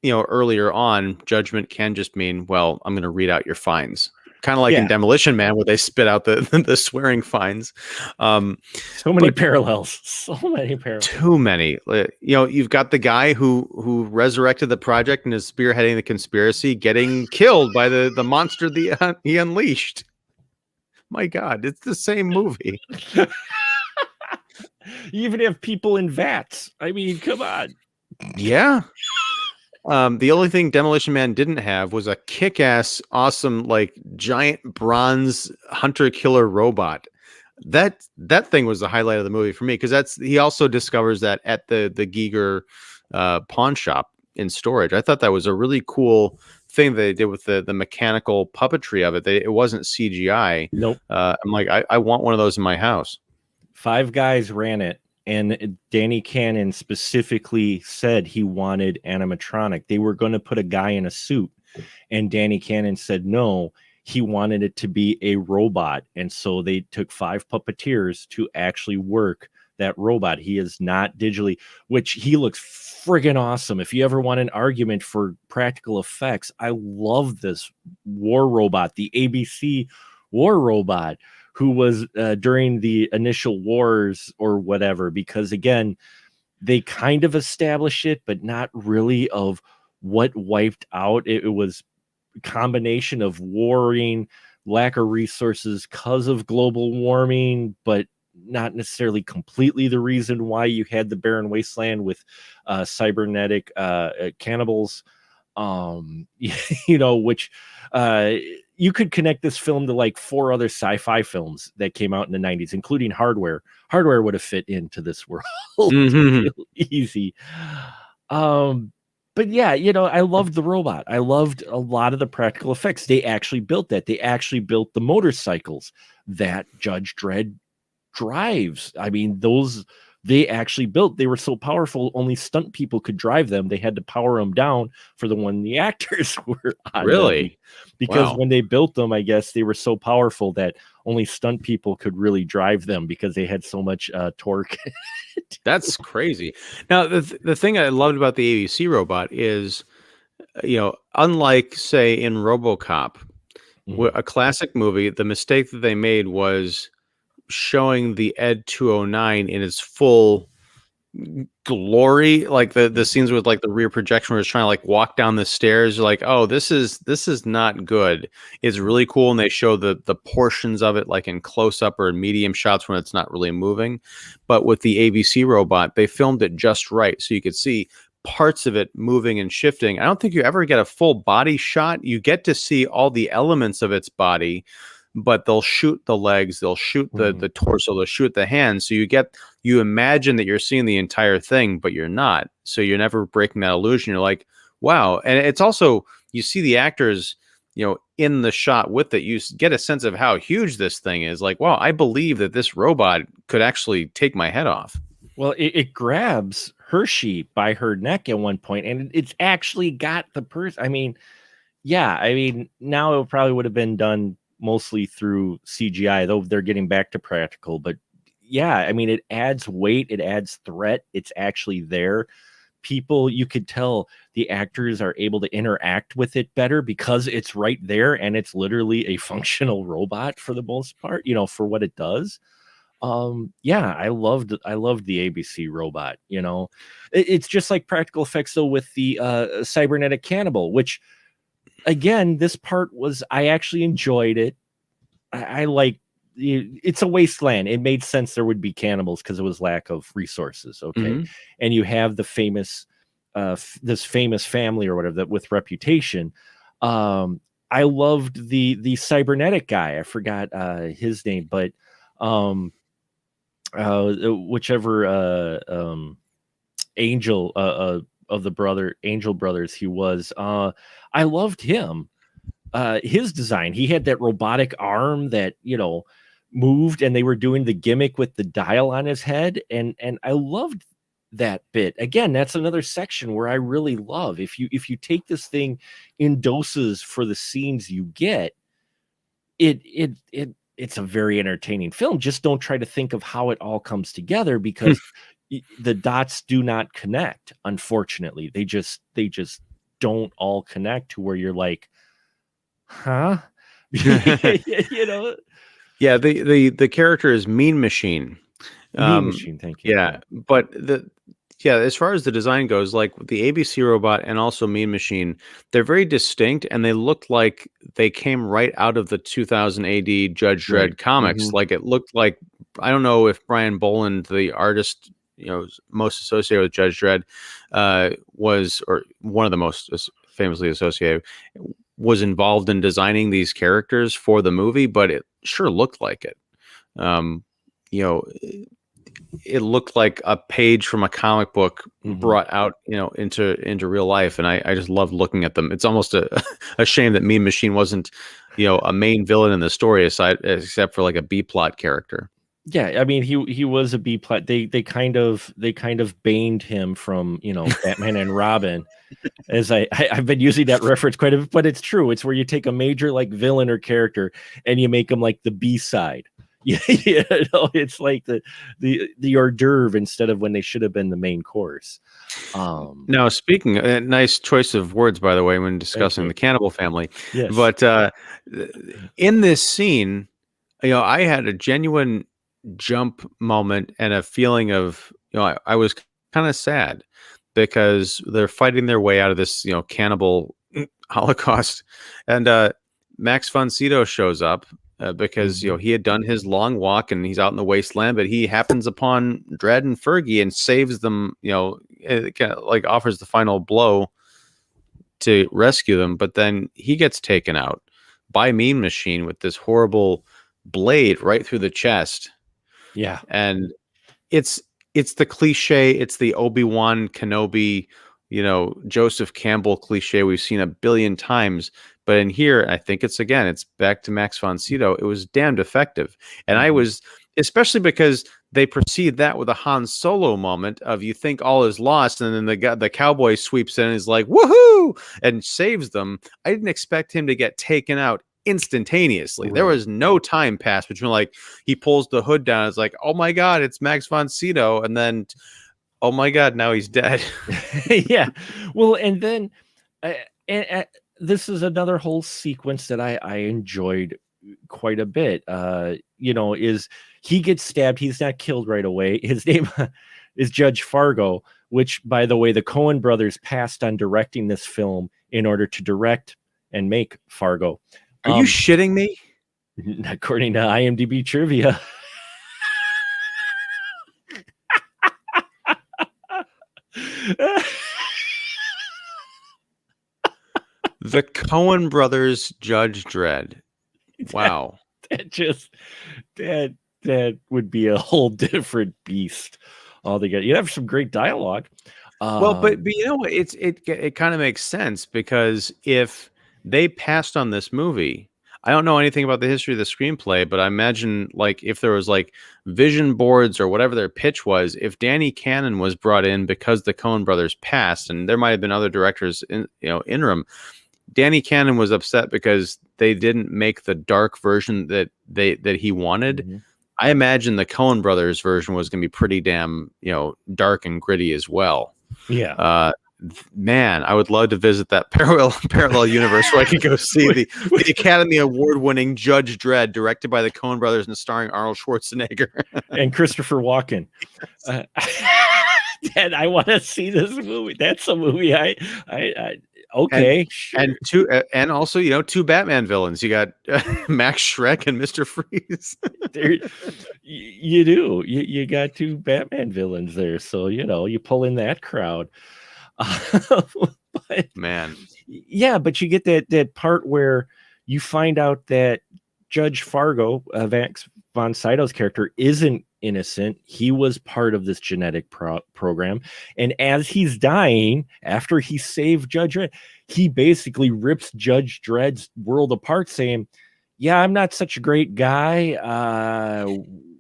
earlier on, judgment can just mean, well, I'm going to read out your fines. Kind of like in Yeah. Demolition Man, where they spit out the the swearing fines. So many But parallels. So many parallels. too many. You've got the guy who resurrected the project and is spearheading the conspiracy, getting killed by the monster he unleashed. My God, it's the same movie. You even have people in vats. I mean, come on. Yeah. The only thing Demolition Man didn't have was a kick-ass, awesome, like giant bronze hunter killer robot. That thing was the highlight of the movie for me, because he also discovers that at the Geiger pawn shop in storage. I thought that was a really cool thing they did with the mechanical puppetry of it. It wasn't CGI. Nope. I'm like, I want one of those in my house. Five Guys ran it, and Danny Cannon specifically said he wanted animatronic. They were going to put a guy in a suit, and Danny Cannon said no. He wanted it to be a robot, and so they took 5 puppeteers to actually work that robot. He is not digitally, which he looks friggin' awesome. If you ever want an argument for practical effects, I love this war robot, the ABC war robot, who was during the initial wars or whatever, because again, they kind of establish it, but not really of what wiped out. It was a combination of warring, lack of resources because of global warming, but not necessarily completely the reason why you had the barren wasteland with cybernetic cannibals. Which you could connect this film to like 4 other sci-fi films that came out in the 90s, including Hardware. Hardware would have fit into this world Mm-hmm. real easy. But yeah, I loved the robot. I loved a lot of the practical effects. They actually built that. They actually built the motorcycles that Judge Dredd drives. I mean, those they actually built. They were so powerful, only stunt people could drive them. They had to power them down for the one the actors were on them. Really? Because Wow. when they built them, I guess they were so powerful that only stunt people could really drive them because they had so much torque. That's crazy. Now, the thing I loved about the ABC robot is, unlike, say, in RoboCop, Mhm. a classic movie, the mistake that they made was showing the Ed 209 in its full glory, like the scenes with like the rear projection where it's trying to like walk down the stairs. You're like, oh, this is not good. It's really cool, and they show the portions of it like in close up or in medium shots when it's not really moving. But with the ABC robot, they filmed it just right, so you could see parts of it moving and shifting. I don't think you ever get a full body shot. You get to see all the elements of its body, but they'll shoot the legs, they'll shoot the torso, they'll shoot the hands. So you imagine that you're seeing the entire thing, but you're not. So you're never breaking that illusion. You're like, wow. And it's also, you see the actors, in the shot with it, you get a sense of how huge this thing is. Like, wow, I believe that this robot could actually take my head off. Well, it grabs Hershey by her neck at one point, and it's actually got the person. I mean, yeah, I mean, now it probably would have been done mostly through CGI, though they're getting back to practical. But yeah, I mean, it adds weight, it adds threat. It's actually there. People, you could tell the actors are able to interact with it better because it's right there and it's literally a functional robot for the most part, for what it does. Yeah, I loved the ABC robot. It's just like practical effects though with the cybernetic cannibal, which again, this part was I actually enjoyed it. I like it's a wasteland. It made sense there would be cannibals because it was lack of resources. Okay, Mhm. and you have the famous, this famous family or whatever that with reputation. I loved the cybernetic guy. I forgot his name, but whichever angel of the Angel brothers he was. I loved him. his design. He had that robotic arm that, moved, and they were doing the gimmick with the dial on his head. And I loved that bit. Again, that's another section where I really love, if you take this thing in doses for the scenes you get, it's a very entertaining film. Just don't try to think of how it all comes together, because the dots do not connect. Unfortunately, they just don't all connect to where you're like, huh? Yeah, the character is Mean Machine. Mean Machine, thank you. Yeah, but as far as the design goes, like the ABC robot and also Mean Machine, they're very distinct, and they look like they came right out of the 2000 AD Judge Dredd comics. Like, it looked like, I don't know if Brian Boland, the artist, most associated with Judge Dredd, was, or one of the most famously associated, was involved in designing these characters for the movie, but it sure looked like it. It looked like a page from a comic book brought out, into real life. And I just loved looking at them. It's almost a shame that Mean Machine wasn't, a main villain in the story, except for like a B plot character. Yeah, I mean, he was a B plot. They kind of baned him from, Batman and Robin. As I've been using that reference quite a bit, but it's true. It's where you take a major like villain or character and you make them like the B side. It's like the hors d'oeuvre instead of when they should have been the main course. Now, speaking, nice choice of words, by the way, when discussing the cannibal family. Yes. But in this scene, I had a genuine jump moment and a feeling of, I was kind of sad, because they're fighting their way out of this, cannibal holocaust, and Max von Sydow shows up because he had done his long walk and he's out in the wasteland, but he happens upon Dredd and Fergie and saves them. It kind of like offers the final blow to rescue them, but then he gets taken out by Mean Machine with this horrible blade right through the chest. Yeah, and it's the cliche. It's the Obi-Wan Kenobi, Joseph Campbell cliche we've seen a billion times. But in here, I think it's back to Max von Sydow. It was damned effective. And I was, especially because they precede that with a Han Solo moment of, you think all is lost, and then the cowboy sweeps in and is like, woohoo, and saves them. I didn't expect him to get taken out instantaneously. Right. There was no time passed between, like, he pulls the hood down. It's like, oh my God, it's Max von Sydow. And then, oh my God, now he's dead. Yeah. Well, and then this is another whole sequence that I enjoyed quite a bit. Is he gets stabbed. He's not killed right away. His name is Judge Fargo, which, by the way, the Coen brothers passed on directing this film in order to direct and make Fargo. Are you shitting me? According to IMDb trivia. The Coen brothers Judge Dredd. Wow. That would be a whole different beast altogether. You'd have some great dialogue. But it kind of makes sense, because if they passed on this movie, I don't know anything about the history of the screenplay, but I imagine, like, if there was like vision boards or whatever their pitch was, if Danny Cannon was brought in because the Coen brothers passed, and there might have been other directors interim, Danny Cannon was upset because they didn't make the dark version that he wanted. Mm-hmm. I imagine the Coen brothers version was going to be pretty damn, dark and gritty as well. Yeah. Man, I would love to visit that parallel universe where I could go see the Academy Award-winning Judge Dredd, directed by the Coen brothers and starring Arnold Schwarzenegger and Christopher Walken. Dad, I want to see this movie. That's a movie okay, and sure. And also, two Batman villains. You got Max Schreck and Mr. Freeze. You do. You got two Batman villains there, so you pull in that crowd. But, man, yeah, but you get that part where you find out that Judge Fargo, Max von Sydow's character, isn't innocent. He was part of this genetic program. And as he's dying, after he saved Judge Dredd, he basically rips Judge Dredd's world apart, saying, yeah, I'm not such a great guy.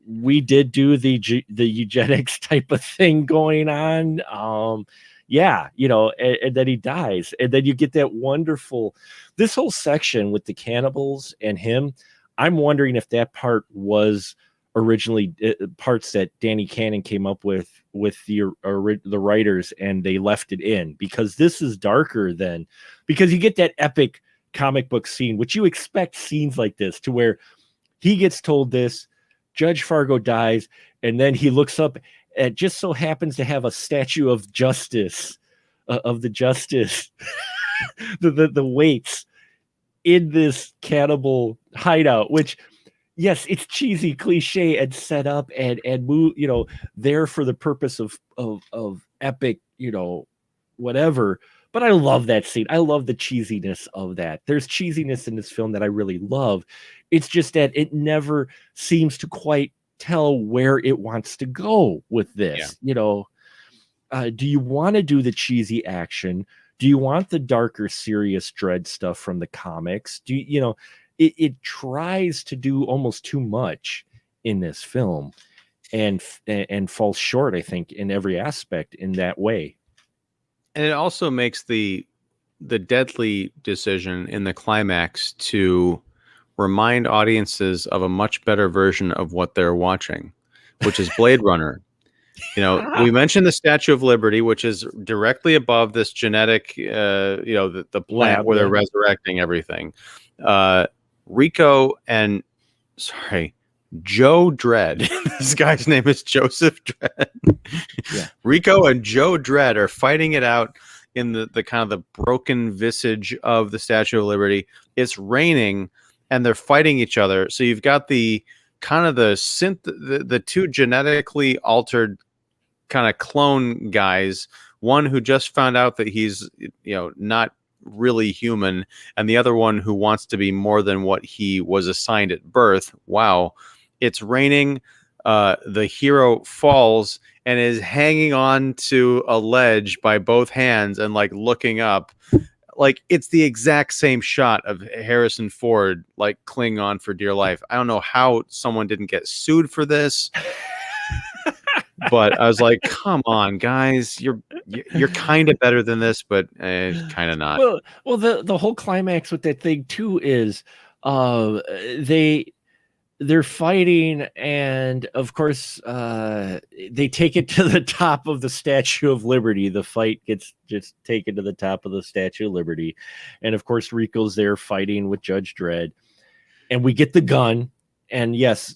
We did do the eugenics type of thing going on. Yeah, you know, and then he dies. And then you get that wonderful, this whole section with the cannibals and him. I'm wondering if that part was originally parts that Danny Cannon came up with the writers, and they left it in, because this is darker than, because you get that epic comic book scene, which you expect scenes like this, to where he gets told this, Judge Fargo dies, and then he looks up and just so happens to have a statue of justice, of the justice, the weights in this cannibal hideout, which, yes, it's cheesy, cliche, and set up and move, you know, there for the purpose of epic, you know, whatever. But I love that scene. I love the cheesiness of that. There's cheesiness in this film that I really love. It's just that it never seems to quite tell where it wants to go with this. Yeah. You know, do you want to do the cheesy action? Do you want the darker, serious Dredd stuff from the comics? Do you know, it tries to do almost too much in this film, and falls short, I think, in every aspect in that way. And it also makes the deadly decision in the climax to remind audiences of a much better version of what they're watching, which is Blade Runner. You know, we mentioned the Statue of Liberty, which is directly above this genetic, you know, the plant where they're resurrecting everything. Rico and, Joe Dredd. This guy's name is Joseph Dredd. Yeah. Rico and Joe Dredd are fighting it out in the kind of the broken visage of the Statue of Liberty. It's raining and they're fighting each other. So you've got the kind of the two genetically altered kind of clone guys, one who just found out that he's, you know, not really human, and the other one who wants to be more than what he was assigned at birth. Wow. It's raining. The hero falls and is hanging on to a ledge by both hands and like looking up. Like, it's the exact same shot of Harrison Ford, like clinging on for dear life. I don't know how someone didn't get sued for this. But I was like, come on, guys, you're kind of better than this, but kind of not. Well, the whole climax with that thing too is they're fighting, and of course they take it to the top of the Statue of Liberty. The fight gets just taken to the top of the Statue of Liberty, and of course Rico's there fighting with Judge Dredd, and we get the gun, and yes,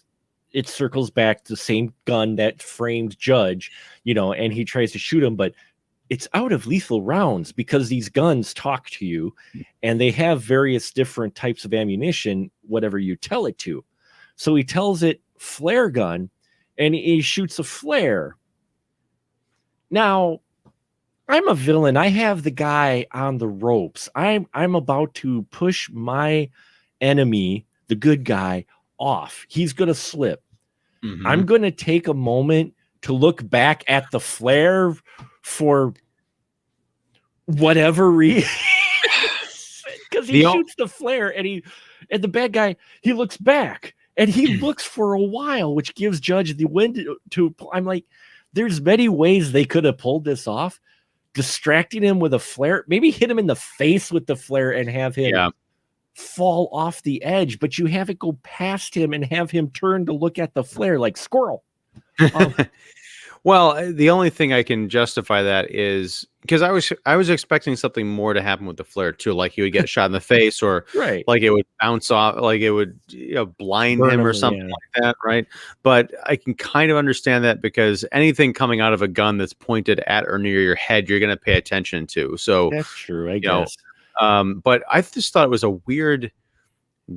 it circles back to the same gun that framed Judge, you know, and he tries to shoot him, but it's out of lethal rounds because these guns talk to you and they have various different types of ammunition, whatever you tell it to. So he tells it flare gun and he shoots a flare. Now, I'm a villain. I have the guy on the ropes. I'm about to push my enemy, the good guy, off. He's going to slip. Mm-hmm. I'm going to take a moment to look back at the flare for whatever reason. Because he shoots the flare and the bad guy, he looks back and he looks for a while, which gives Judge the window to, I'm like, there's many ways they could have pulled this off. Distracting him with a flare, maybe hit him in the face with the flare and have him fall off the edge, but you have it go past him and have him turn to look at the flare like squirrel. Well, the only thing I can justify that is because I was expecting something more to happen with the flare too, like he would get shot in the face, or right, like it would bounce off, like it would, you know, blind him or something like that, right? But I can kind of understand that because anything coming out of a gun that's pointed at or near your head, you're going to pay attention to. So that's true, I guess. But I just thought it was a weird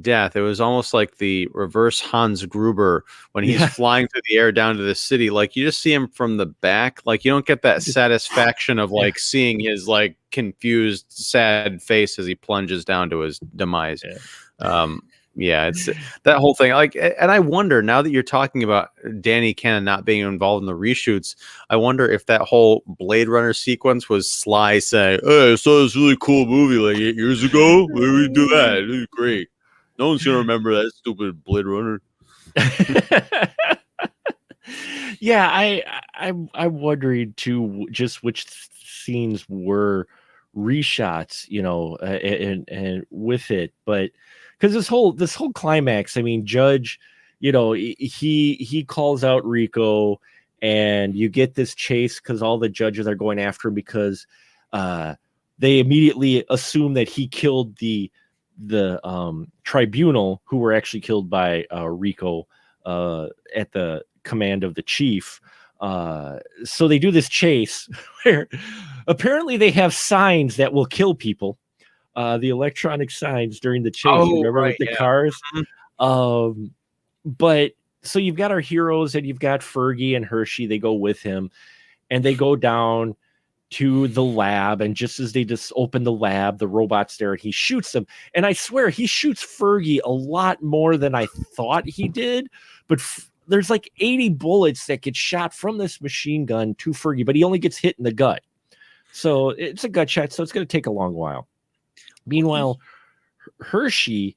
death. It was almost like the reverse Hans Gruber when he's flying through the air down to the city. Like, you just see him from the back. Like, you don't get that satisfaction of like seeing his like confused, sad face as he plunges down to his demise. Yeah, it's that whole thing. Like, and I wonder now that you're talking about Danny Cannon not being involved in the reshoots, I wonder if that whole Blade Runner sequence was Sly saying, "Hey, I saw this really cool movie like 8 years ago. Where did we do that? It was great. No one's gonna remember that stupid Blade Runner." Yeah, I'm wondering too, just which scenes were reshots, and with it, but because this whole climax, I mean, Judge, he calls out Rico, and you get this chase because all the judges are going after him because they immediately assume that he killed the tribunal, who were actually killed by Rico at the command of the chief. So they do this chase where apparently they have signs that will kill people. The electronic signs during the chase. Oh, Remember, right, with the yeah. cars? Mhm. But so you've got our heroes, and you've got Fergie and Hershey. They go with him, and they go down to the lab. And just as they just open the lab, the robot's there, and he shoots them. And I swear he shoots Fergie a lot more than I thought he did. But there's like 80 bullets that get shot from this machine gun to Fergie, but he only gets hit in the gut. So it's a gut shot. So it's going to take a long while. Meanwhile, Hershey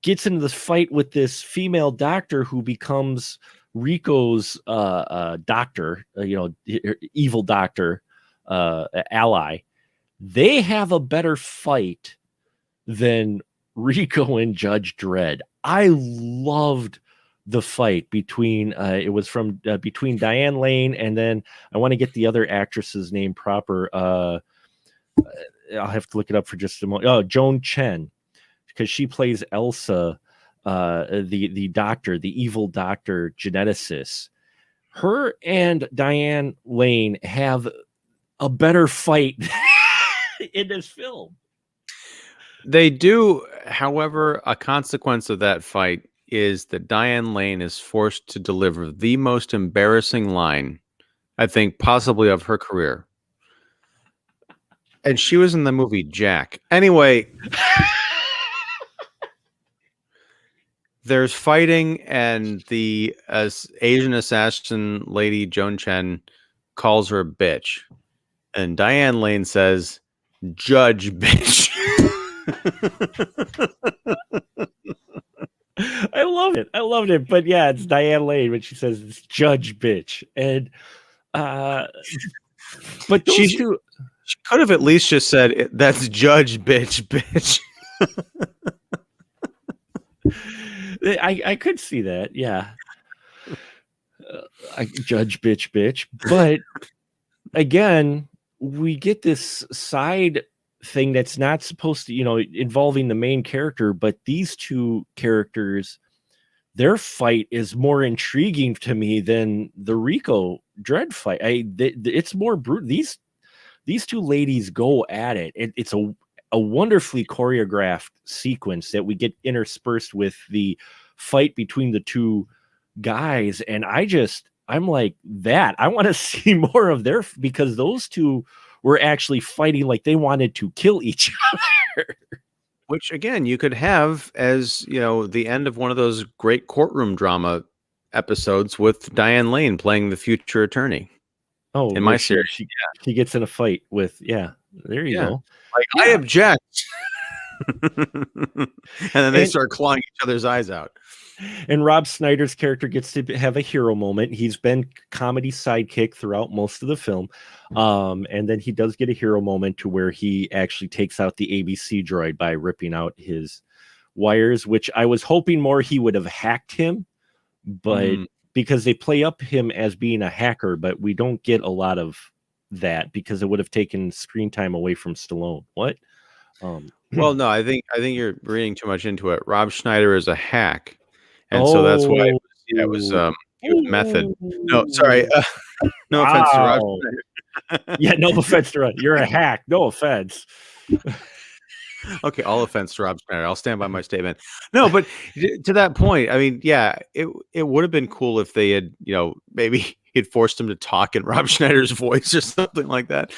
gets into this fight with this female doctor who becomes Rico's doctor, evil doctor ally. They have a better fight than Rico and Judge Dredd. I loved the fight between between Diane Lane, and then I want to get the other actress's name proper. I'll have to look it up for just a moment. Oh, Joan Chen, because she plays Elsa, the doctor, the evil doctor geneticist. Her and Diane Lane have a better fight in this film. They do. However, a consequence of that fight is that Diane Lane is forced to deliver the most embarrassing line, I think, possibly of her career. And she was in the movie Jack. Anyway, there's fighting, and the Asian assassin lady, Joan Chen, calls her a bitch. And Diane Lane says, "Judge, bitch." I loved it. But yeah, it's Diane Lane when she says it's "Judge, bitch." And but those two, she could have at least just said, "That's Judge, bitch, bitch." I could see that, yeah. Judge, bitch. But again, we get this side thing that's not supposed to, involving the main character, but these two characters, their fight is more intriguing to me than the Rico Dredd fight. It's more brutal. These two ladies go at it. It's a wonderfully choreographed sequence that we get interspersed with the fight between the two guys. And I'm like, that I want to see more of because those two were actually fighting like they wanted to kill each other. Which again, you could have as, the end of one of those great courtroom drama episodes with Diane Lane playing the future attorney. Oh, in my series, she gets in a fight with, there you go. Like, I object. And then they start clawing each other's eyes out. And Rob Schneider's character gets to have a hero moment. He's been comedy sidekick throughout most of the film. And then he does get a hero moment to where he actually takes out the ABC droid by ripping out his wires, which I was hoping more he would have hacked him, but because they play up him as being a hacker, but we don't get a lot of that because it would have taken screen time away from Stallone. What? Well, no, I think you're reading too much into it. Rob Schneider is a hack. And so that's why it was method. No, sorry. No offense to Rob Schneider. Yeah, no offense to Rob. You're a hack. No offense. Okay, all offense to Rob Schneider. I'll stand by my statement. No, but to that point, I mean, yeah, it would have been cool if they had, maybe he'd forced him to talk in Rob Schneider's voice or something like that.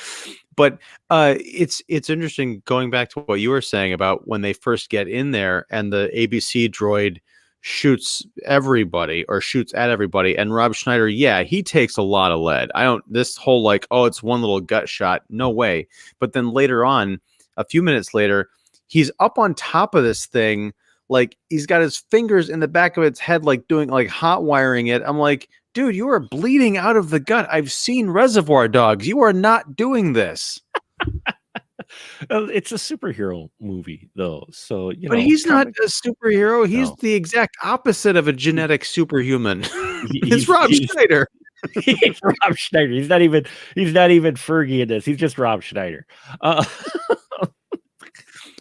But it's interesting going back to what you were saying about when they first get in there and the ABC droid shoots everybody or shoots at everybody, and Rob Schneider, yeah, he takes a lot of lead. I don't, this whole like, oh, it's one little gut shot, no way. But then later on, a few minutes later, he's up on top of this thing, like he's got his fingers in the back of its head, like doing like hot wiring it. I'm like, dude, you are bleeding out of the gut. I've seen Reservoir Dogs. You are not doing this. It's a superhero movie, though. So, but he's not a superhero. He's the exact opposite of a genetic superhuman. It's Rob Schneider. He's Rob Schneider. He's not even Fergie in this. He's just Rob Schneider.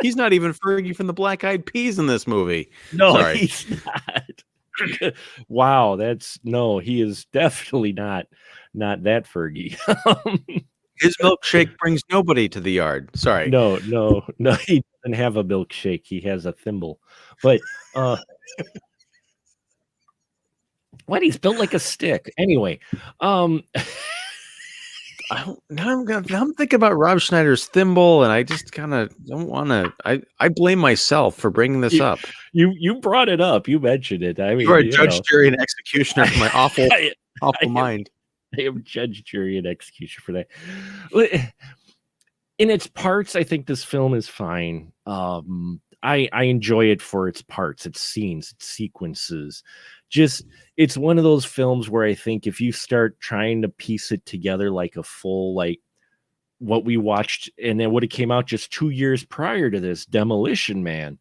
He's not even Fergie from the Black Eyed Peas in this movie. No, sorry. He's not. Wow, he is definitely not that Fergie. His milkshake brings nobody to the yard. Sorry. No, he doesn't have a milkshake. He has a thimble. But what? He's built like a stick. Anyway, I'm thinking about Rob Schneider's thimble, and I just kind of don't want to. I blame myself for bringing this up. You brought it up. You mentioned it. I mean, you're a judge, jury, and executioner for my awful mind. I am judge, jury, and executioner for that. In its parts, I think this film is fine. I enjoy it for its parts, its scenes, its sequences. Just, it's one of those films where I think if you start trying to piece it together like a full, like what we watched, and then what it came out just 2 years prior to this, Demolition Man,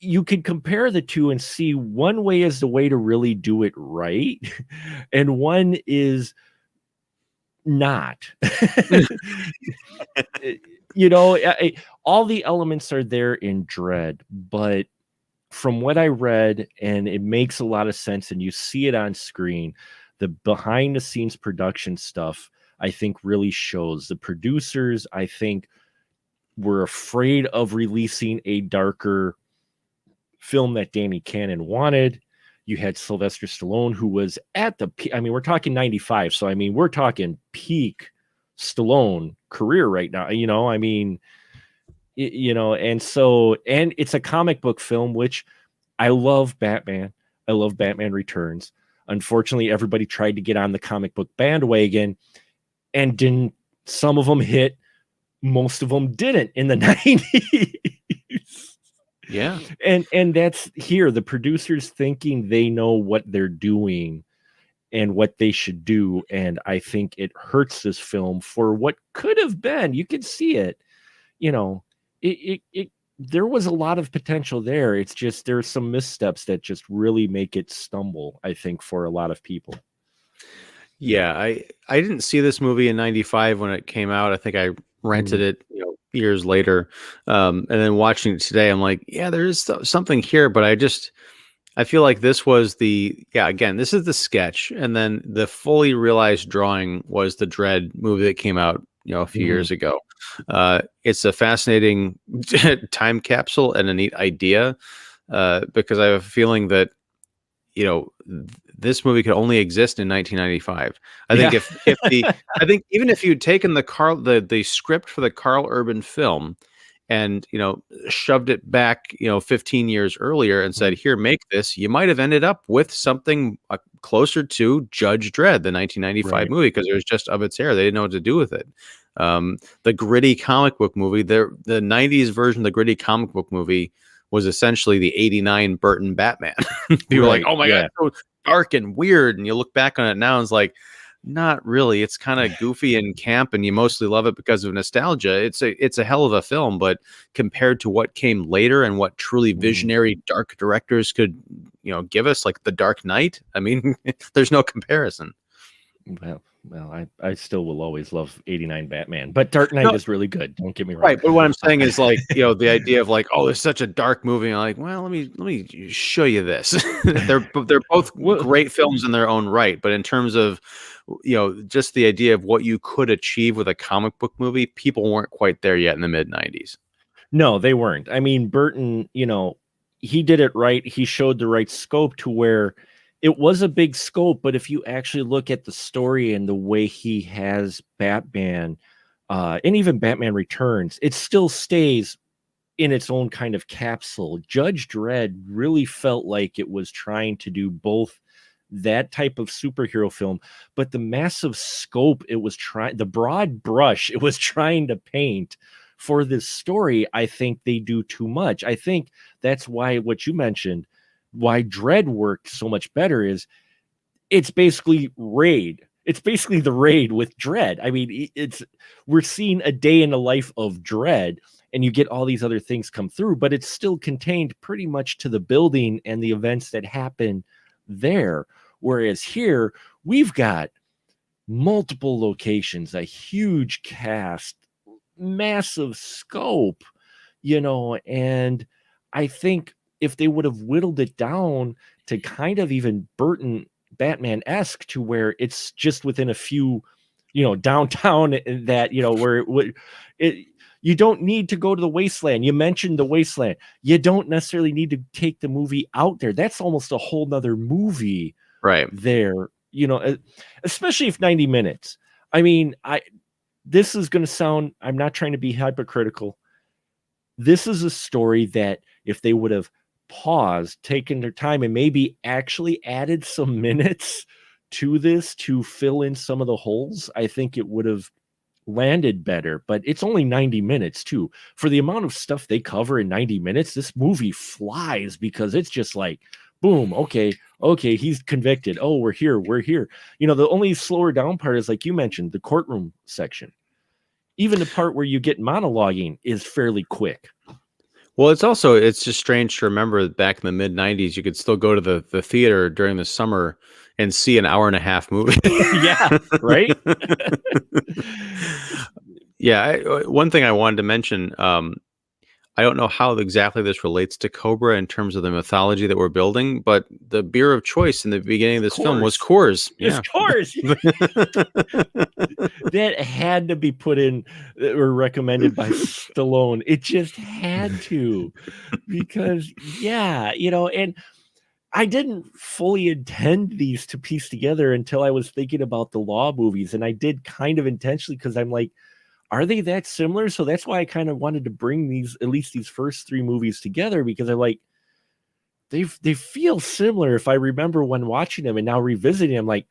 you could compare the two and see one way is the way to really do it right, and one is not. All the elements are there in Dredd, but from what I read, and it makes a lot of sense, and you see it on screen, the behind the scenes production stuff, I think, really shows. The producers, I think, were afraid of releasing a darker film that Danny Cannon wanted. You had Sylvester Stallone, who was at the peak. I mean, we're talking 95. So, I mean, we're talking peak Stallone career right now. I mean, and it's a comic book film, which I love Batman. I love Batman Returns. Unfortunately, everybody tried to get on the comic book bandwagon and didn't. Some of them hit, most of them didn't in the 90s. Yeah. And that's here, the producers thinking they know what they're doing and what they should do. And I think it hurts this film for what could have been. You could see it, there was a lot of potential there. It's just, there's some missteps that just really make it stumble, I think, for a lot of people. Yeah. I didn't see this movie in 95 when it came out. I think I rented it, years later. And then watching it today, I'm like, yeah, there is something here, but I feel like this was again, this is the sketch. And then the fully realized drawing was the Dredd movie that came out, a few years ago. It's a fascinating time capsule and a neat idea, because I have a feeling that, this movie could only exist in 1995. I think even if you'd taken the script for the Carl Urban film and, shoved it back, 15 years earlier and said, here, make this, you might have ended up with something closer to Judge Dredd, the 1995 movie, because it was just of its era. They didn't know what to do with it. The gritty comic book movie, the 90s version of the gritty comic book movie was essentially the 89 Burton Batman. People were like, oh my God, so dark and weird. And you look back on it now and it's like, not really. It's kind of goofy and camp, and you mostly love it because of nostalgia. It's a hell of a film, but compared to what came later and what truly visionary dark directors could, give us, like The Dark Knight, I mean, there's no comparison. Well, I still will always love 89 Batman, but Dark Knight is really good. Don't get me wrong. Right, but what I'm saying is, like, the idea of like, oh, it's such a dark movie. I'm like, well, let me show you this. they're both great films in their own right, but in terms of, just the idea of what you could achieve with a comic book movie, people weren't quite there yet in the mid 90s. No, they weren't. I mean, Burton, he did it right. He showed the right scope to where it was a big scope, but if you actually look at the story and the way he has Batman and even Batman Returns, it still stays in its own kind of capsule. Judge Dredd really felt like it was trying to do both that type of superhero film, but the massive scope it was trying, the broad brush it was trying to paint for this story, I think they do too much. I think that's why what you mentioned, why Dredd worked so much better, is it's basically Raid. It's basically the Raid with Dredd. I mean, we're seeing a day in the life of Dredd, and you get all these other things come through, but it's still contained pretty much to the building and the events that happen there. Whereas here, we've got multiple locations, a huge cast, massive scope, and I think if they would have whittled it down to kind of even Burton Batman-esque, to where it's just within a few, downtown, that, where you don't need to go to the wasteland. You mentioned the wasteland. You don't necessarily need to take the movie out there. That's almost a whole nother movie right there, especially if 90 minutes. I mean, this is going to sound, I'm not trying to be hypocritical. This is a story that if they would have paused, taken their time, and maybe actually added some minutes to this to fill in some of the holes, I think it would have landed better. But it's only 90 minutes too. For the amount of stuff they cover in 90 minutes, this movie flies, because it's just like, boom, okay, he's convicted. Oh, we're here. The only slower down part is, like you mentioned, the courtroom section. Even the part where you get monologuing is fairly quick. Well, it's just strange to remember that back in the mid 90s, you could still go to the theater during the summer and see an hour and a half movie. Yeah, right. Yeah. One thing I wanted to mention, I don't know how exactly this relates to Cobra in terms of the mythology that we're building, but the beer of choice in the beginning of this film was Coors. Yeah. Coors. That had to be put in or recommended by Stallone. It just had to, because and I didn't fully intend these to piece together until I was thinking about the Law movies, and I did kind of intentionally, because I'm like, are they that similar? So that's why I kind of wanted to bring at least these first three movies together, because I'm like, they feel similar. If I remember when watching them and now revisiting them, like,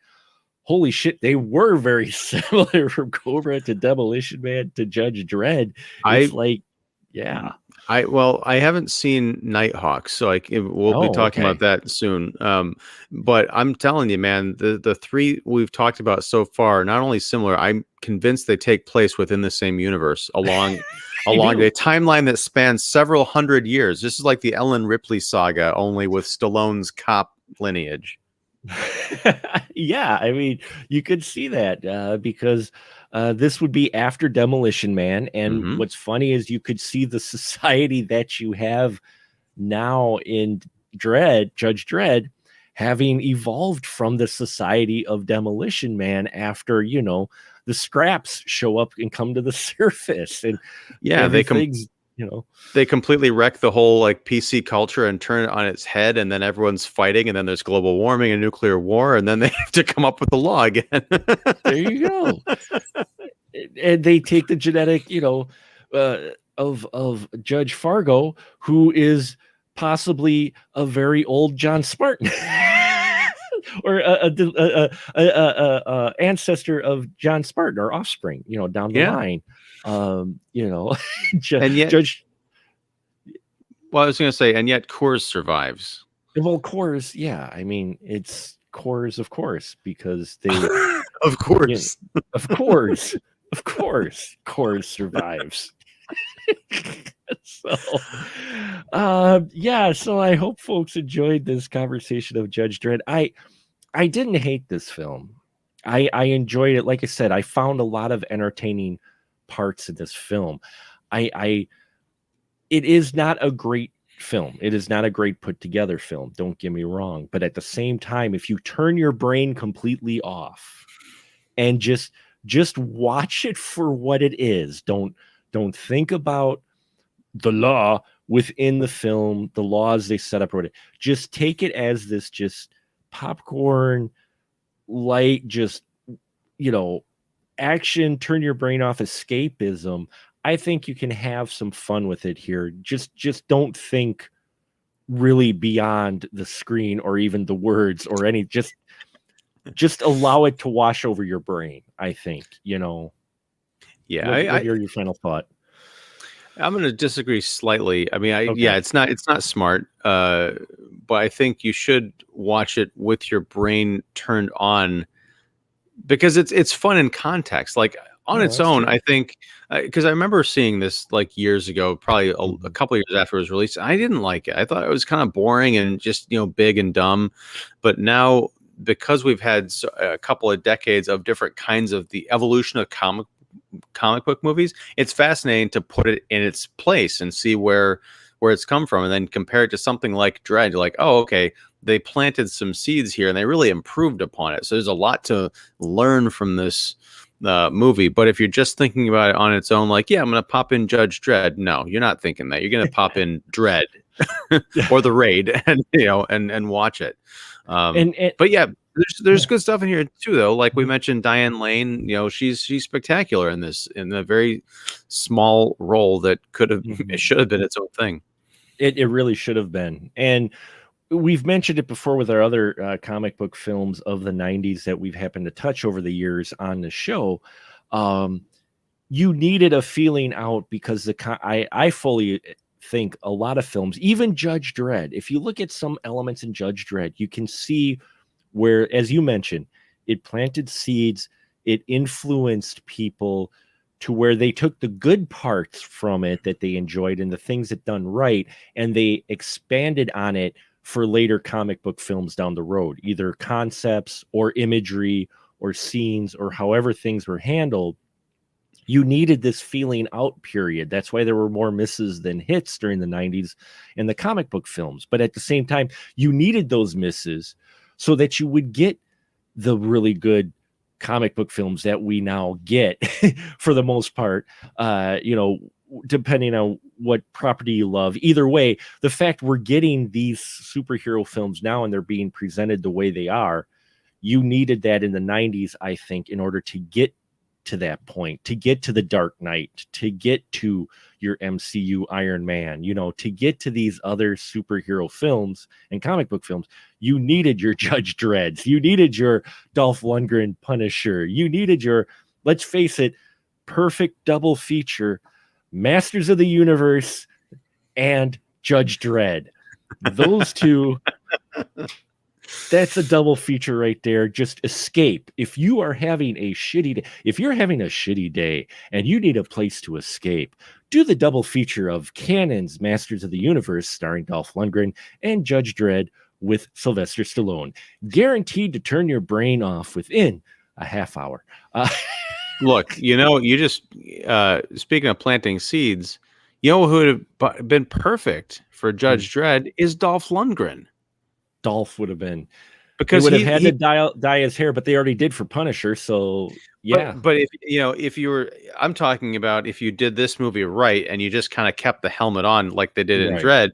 holy shit, they were very similar, from Cobra to Demolition Man to Judge Dredd. It's I haven't seen Nighthawk, so we'll be talking about that soon. But I'm telling you, man, the three we've talked about so far, not only similar, I'm convinced they take place within the same universe, along a timeline that spans several hundred years. This is like the Ellen Ripley saga, only with Stallone's cop lineage. Yeah, I mean, you could see that, because this would be after Demolition Man, and what's funny is you could see the society that you have now in Judge Dredd, having evolved from the society of Demolition Man after the scraps show up and come to the surface, and they completely wreck the whole PC culture and turn it on its head, and then everyone's fighting, and then there's global warming and nuclear war, and then they have to come up with the law again. There you go. And they take the genetic, of Judge Fargo, who is possibly a very old John Spartan. Or a ancestor of John Spartan, or offspring, down the line. And yet, Judge. Well, I was going to say, and yet Coors survives. Well, Coors, yeah. I mean, it's Coors, of course, because they, of course, Coors survives. So I hope folks enjoyed this conversation of Judge Dredd. I didn't hate this film. I enjoyed it. Like I said, I found a lot of entertaining parts of this film. It is not a great film. It is not a great put together film. Don't get me wrong. But at the same time, if you turn your brain completely off and just watch it for what it is, don't think about the law within the film, the laws they set up, or whatever. Just take it as this just popcorn, light, just action, turn your brain off escapism, I think you can have some fun with it here. Just don't think really beyond the screen or even the words or any, just allow it to wash over your brain, I think, Yeah, what are your final thought? I'm going to disagree slightly. I mean, Okay. it's not smart. But I think you should watch it with your brain turned on because it's fun in context. Like on No, its that's own, true. I think because I remember seeing this like years ago, probably a Mhm. couple of years after it was released. I didn't like it. I thought it was kind of boring and just big and dumb. But now because we've had a couple of decades of different kinds of the evolution of comic book movies, it's fascinating to put it in its place and see where it's come from, and then compare it to something like Dredd. You're like, oh, okay, they planted some seeds here and they really improved upon it. So there's a lot to learn from this movie. But if you're just thinking about it on its own, like, yeah, I'm going to pop in Judge Dredd. No, you're not thinking that. You're going to pop in Dredd or The Raid and and watch it. And But yeah, there's yeah. good stuff in here too, though. Like we Mhm. mentioned, Diane Lane. She's spectacular in this, in a very small role that could have it Mhm. should have been its own thing. It really should have been. And we've mentioned it before with our other comic book films of the 90s that we've happened to touch over the years on the show. Um, you needed a feeling out because I fully think a lot of films, even Judge Dredd, if you look at some elements in Judge Dredd, you can see where, as you mentioned, it planted seeds, it influenced people to where they took the good parts from it that they enjoyed and the things that done right, and they expanded on it for later comic book films down the road, either concepts or imagery or scenes or however things were handled. You needed this feeling out period. That's why there were more misses than hits during the 90s in the comic book films. But at the same time, you needed those misses so that you would get the really good comic book films that we now get for the most part. Depending on what property you love. Either way, the fact we're getting these superhero films now and they're being presented the way they are, you needed that in the 90s, I think, in order to get to that point, to get to the Dark Knight, to get to your MCU Iron Man, to get to these other superhero films and comic book films, you needed your Judge Dredds, you needed your Dolph Lundgren Punisher, you needed your, let's face it, perfect double feature, Masters of the Universe and Judge Dredd. Those two, that's a double feature right there. Just escape. If you are having a shitty day, if you're having a shitty day and you need a place to escape, do the double feature of Cannon's Masters of the Universe starring Dolph Lundgren and Judge Dredd with Sylvester Stallone. Guaranteed to turn your brain off within a half hour. Look, you just speaking of planting seeds, who would have been perfect for Judge Dredd is Dolph Lundgren. Dolph would have been. They Because would have had to he dye his hair, but they already did for Punisher. So yeah, but if you were, I'm talking about if you did this movie right and you just kind of kept the helmet on like they did in right. Dredd,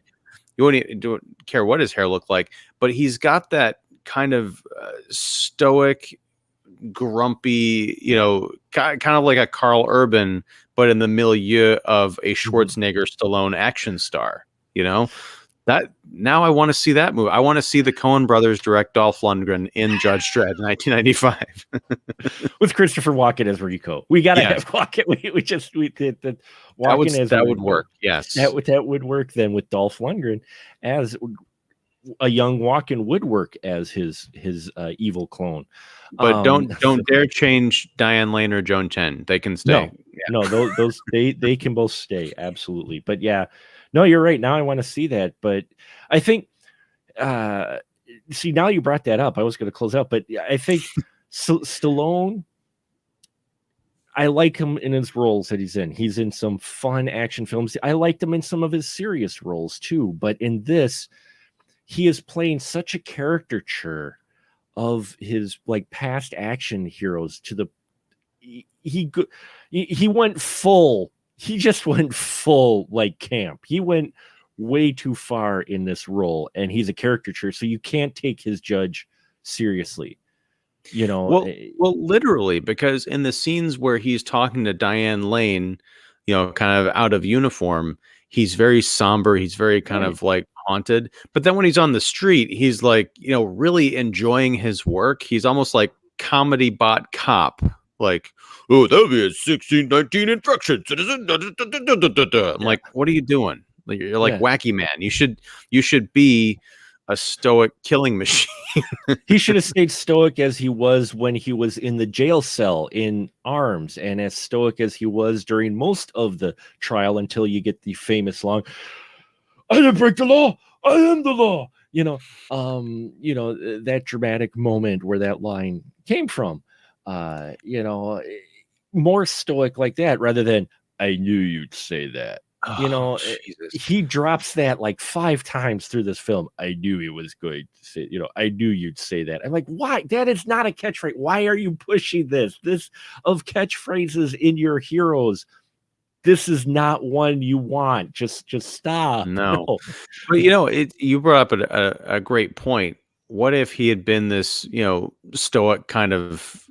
you wouldn't care what his hair looked like. But he's got that kind of stoic, grumpy, kind of like a Carl Urban, but in the milieu of a Schwarzenegger Stallone action star. That now I want to see that movie. I want to see the Coen brothers direct Dolph Lundgren in Judge Dredd 1995. With Christopher Walken as Rico. We gotta Yes, have Walken. We did that Walken as that would Rico. work. Yes, That would work then with Dolph Lundgren as a young Walken would work as his evil clone. but don't dare change Diane Lane or Joan Chen. They can stay. No, those they can both stay, absolutely. But yeah, no, you're right. Now I want to see that, but I think see, now you brought that up. I was going to close out, but I think Stallone, I like him in his roles that he's in. He's in some fun action films. I liked him in some of his serious roles too, but in this, he is playing such a caricature of his like past action heroes to the he went full. He just went full like camp. He went way too far in this role, and he's a caricature, so you can't take his Judge seriously. Well, literally, because in the scenes where he's talking to Diane Lane, kind of out of uniform, he's very somber. He's very kind of like haunted. But then when he's on the street, he's like, really enjoying his work. He's almost like comedy bot cop. Like, oh, that would be a 1619 infection citizen. I'm like, what are you doing? Like, you're like Wacky Man. You should be a stoic killing machine. He should have stayed stoic as he was when he was in the jail cell in arms, and as stoic as he was during most of the trial until you get the famous line, "I didn't break the law. I am the law." That dramatic moment where that line came from. More stoic like that rather than "I knew you'd say that." He drops that like 5 times through this film. "I knew he was going to say, I knew you'd say that." I'm like, why? That is not a catchphrase. Why are you pushing this? This of catchphrases in your heroes. This is not one you want. Just stop. No. But you brought up a great point. What if he had been this, stoic kind of,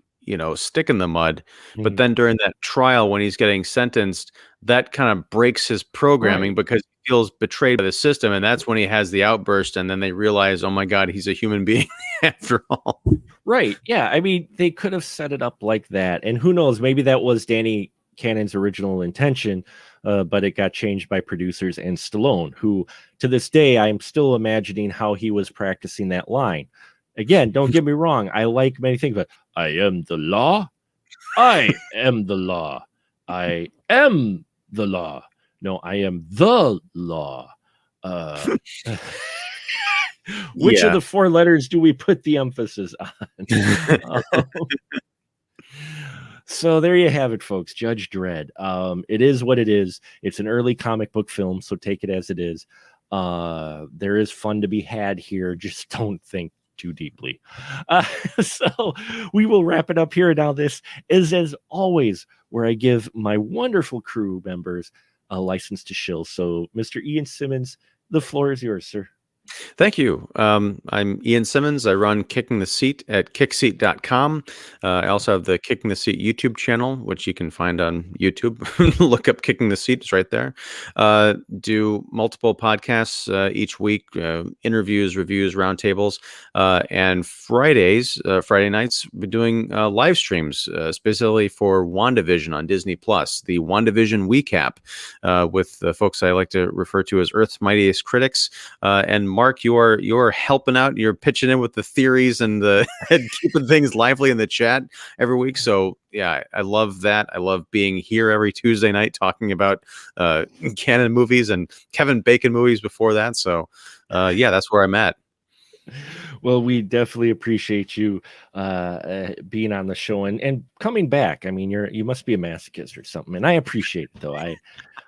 stick in the mud, but then during that trial when he's getting sentenced, that kind of breaks his programming because he feels betrayed by the system, and that's when he has the outburst, and then they realize, oh my God, he's a human being after all. Right. Yeah. I mean, they could have set it up like that, and who knows, maybe that was Danny Cannon's original intention, but it got changed by producers and Stallone, who to this day I'm still imagining how he was practicing that line. Again, don't get me wrong, I like many things, but "I am the law. I am the law. I am the law. No, I am the law." Which of the 4 letters do we put the emphasis on? So there you have it, folks. Judge Dredd. It is what it is. It's an early comic book film, so take it as it is. There is fun to be had here. Just don't think too deeply. So we will wrap it up here. Now, this is, as always, where I give my wonderful crew members a license to shill. So, Mr. Ian Simmons, the floor is yours, sir. Thank you. I'm Ian Simmons. I run Kicking the Seat at kickseat.com. I also have the Kicking the Seat YouTube channel, which you can find on YouTube. Look up Kicking the Seat. It's right there. Do multiple podcasts each week, interviews, reviews, roundtables. And Friday nights, we're doing live streams, specifically for WandaVision on Disney+, the WandaVision recap with the folks I like to refer to as Earth's Mightiest Critics. And Mark, you're helping out. You're pitching in with the theories and keeping things lively in the chat every week. So yeah, I love that. I love being here every Tuesday night talking about canon movies and Kevin Bacon movies before that. So yeah, that's where I'm at. Well, we definitely appreciate you being on the show and coming back. I mean, you must be a masochist or something, and I appreciate it, though. I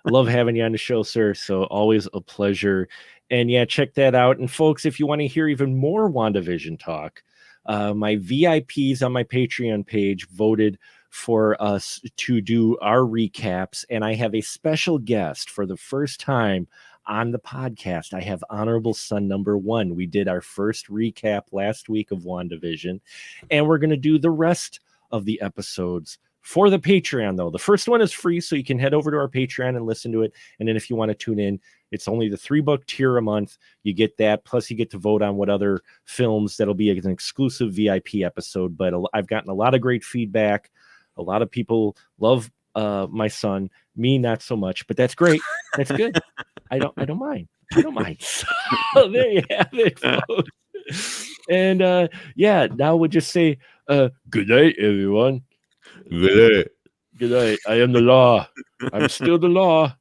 love having you on the show, sir. So always a pleasure. And yeah, check that out. And folks, if you want to hear even more WandaVision talk, my VIPs on my Patreon page voted for us to do our recaps, and I have a special guest for the first time on the podcast. I have Honorable Son number 1. We did our first recap last week of WandaVision, and we're going to do the rest of the episodes for the Patreon, though. The first one is free, so you can head over to our Patreon and listen to it. And then if you want to tune in, it's only the $3 tier a month. You get that, plus you get to vote on what other films. That'll be an exclusive VIP episode. But I've gotten a lot of great feedback. A lot of people love my son. Me, not so much, but that's great. That's good. I don't mind. I don't mind. So there you have it, folks. And yeah, now we'll just say good night, everyone. Good night. I am the law. I'm still the law.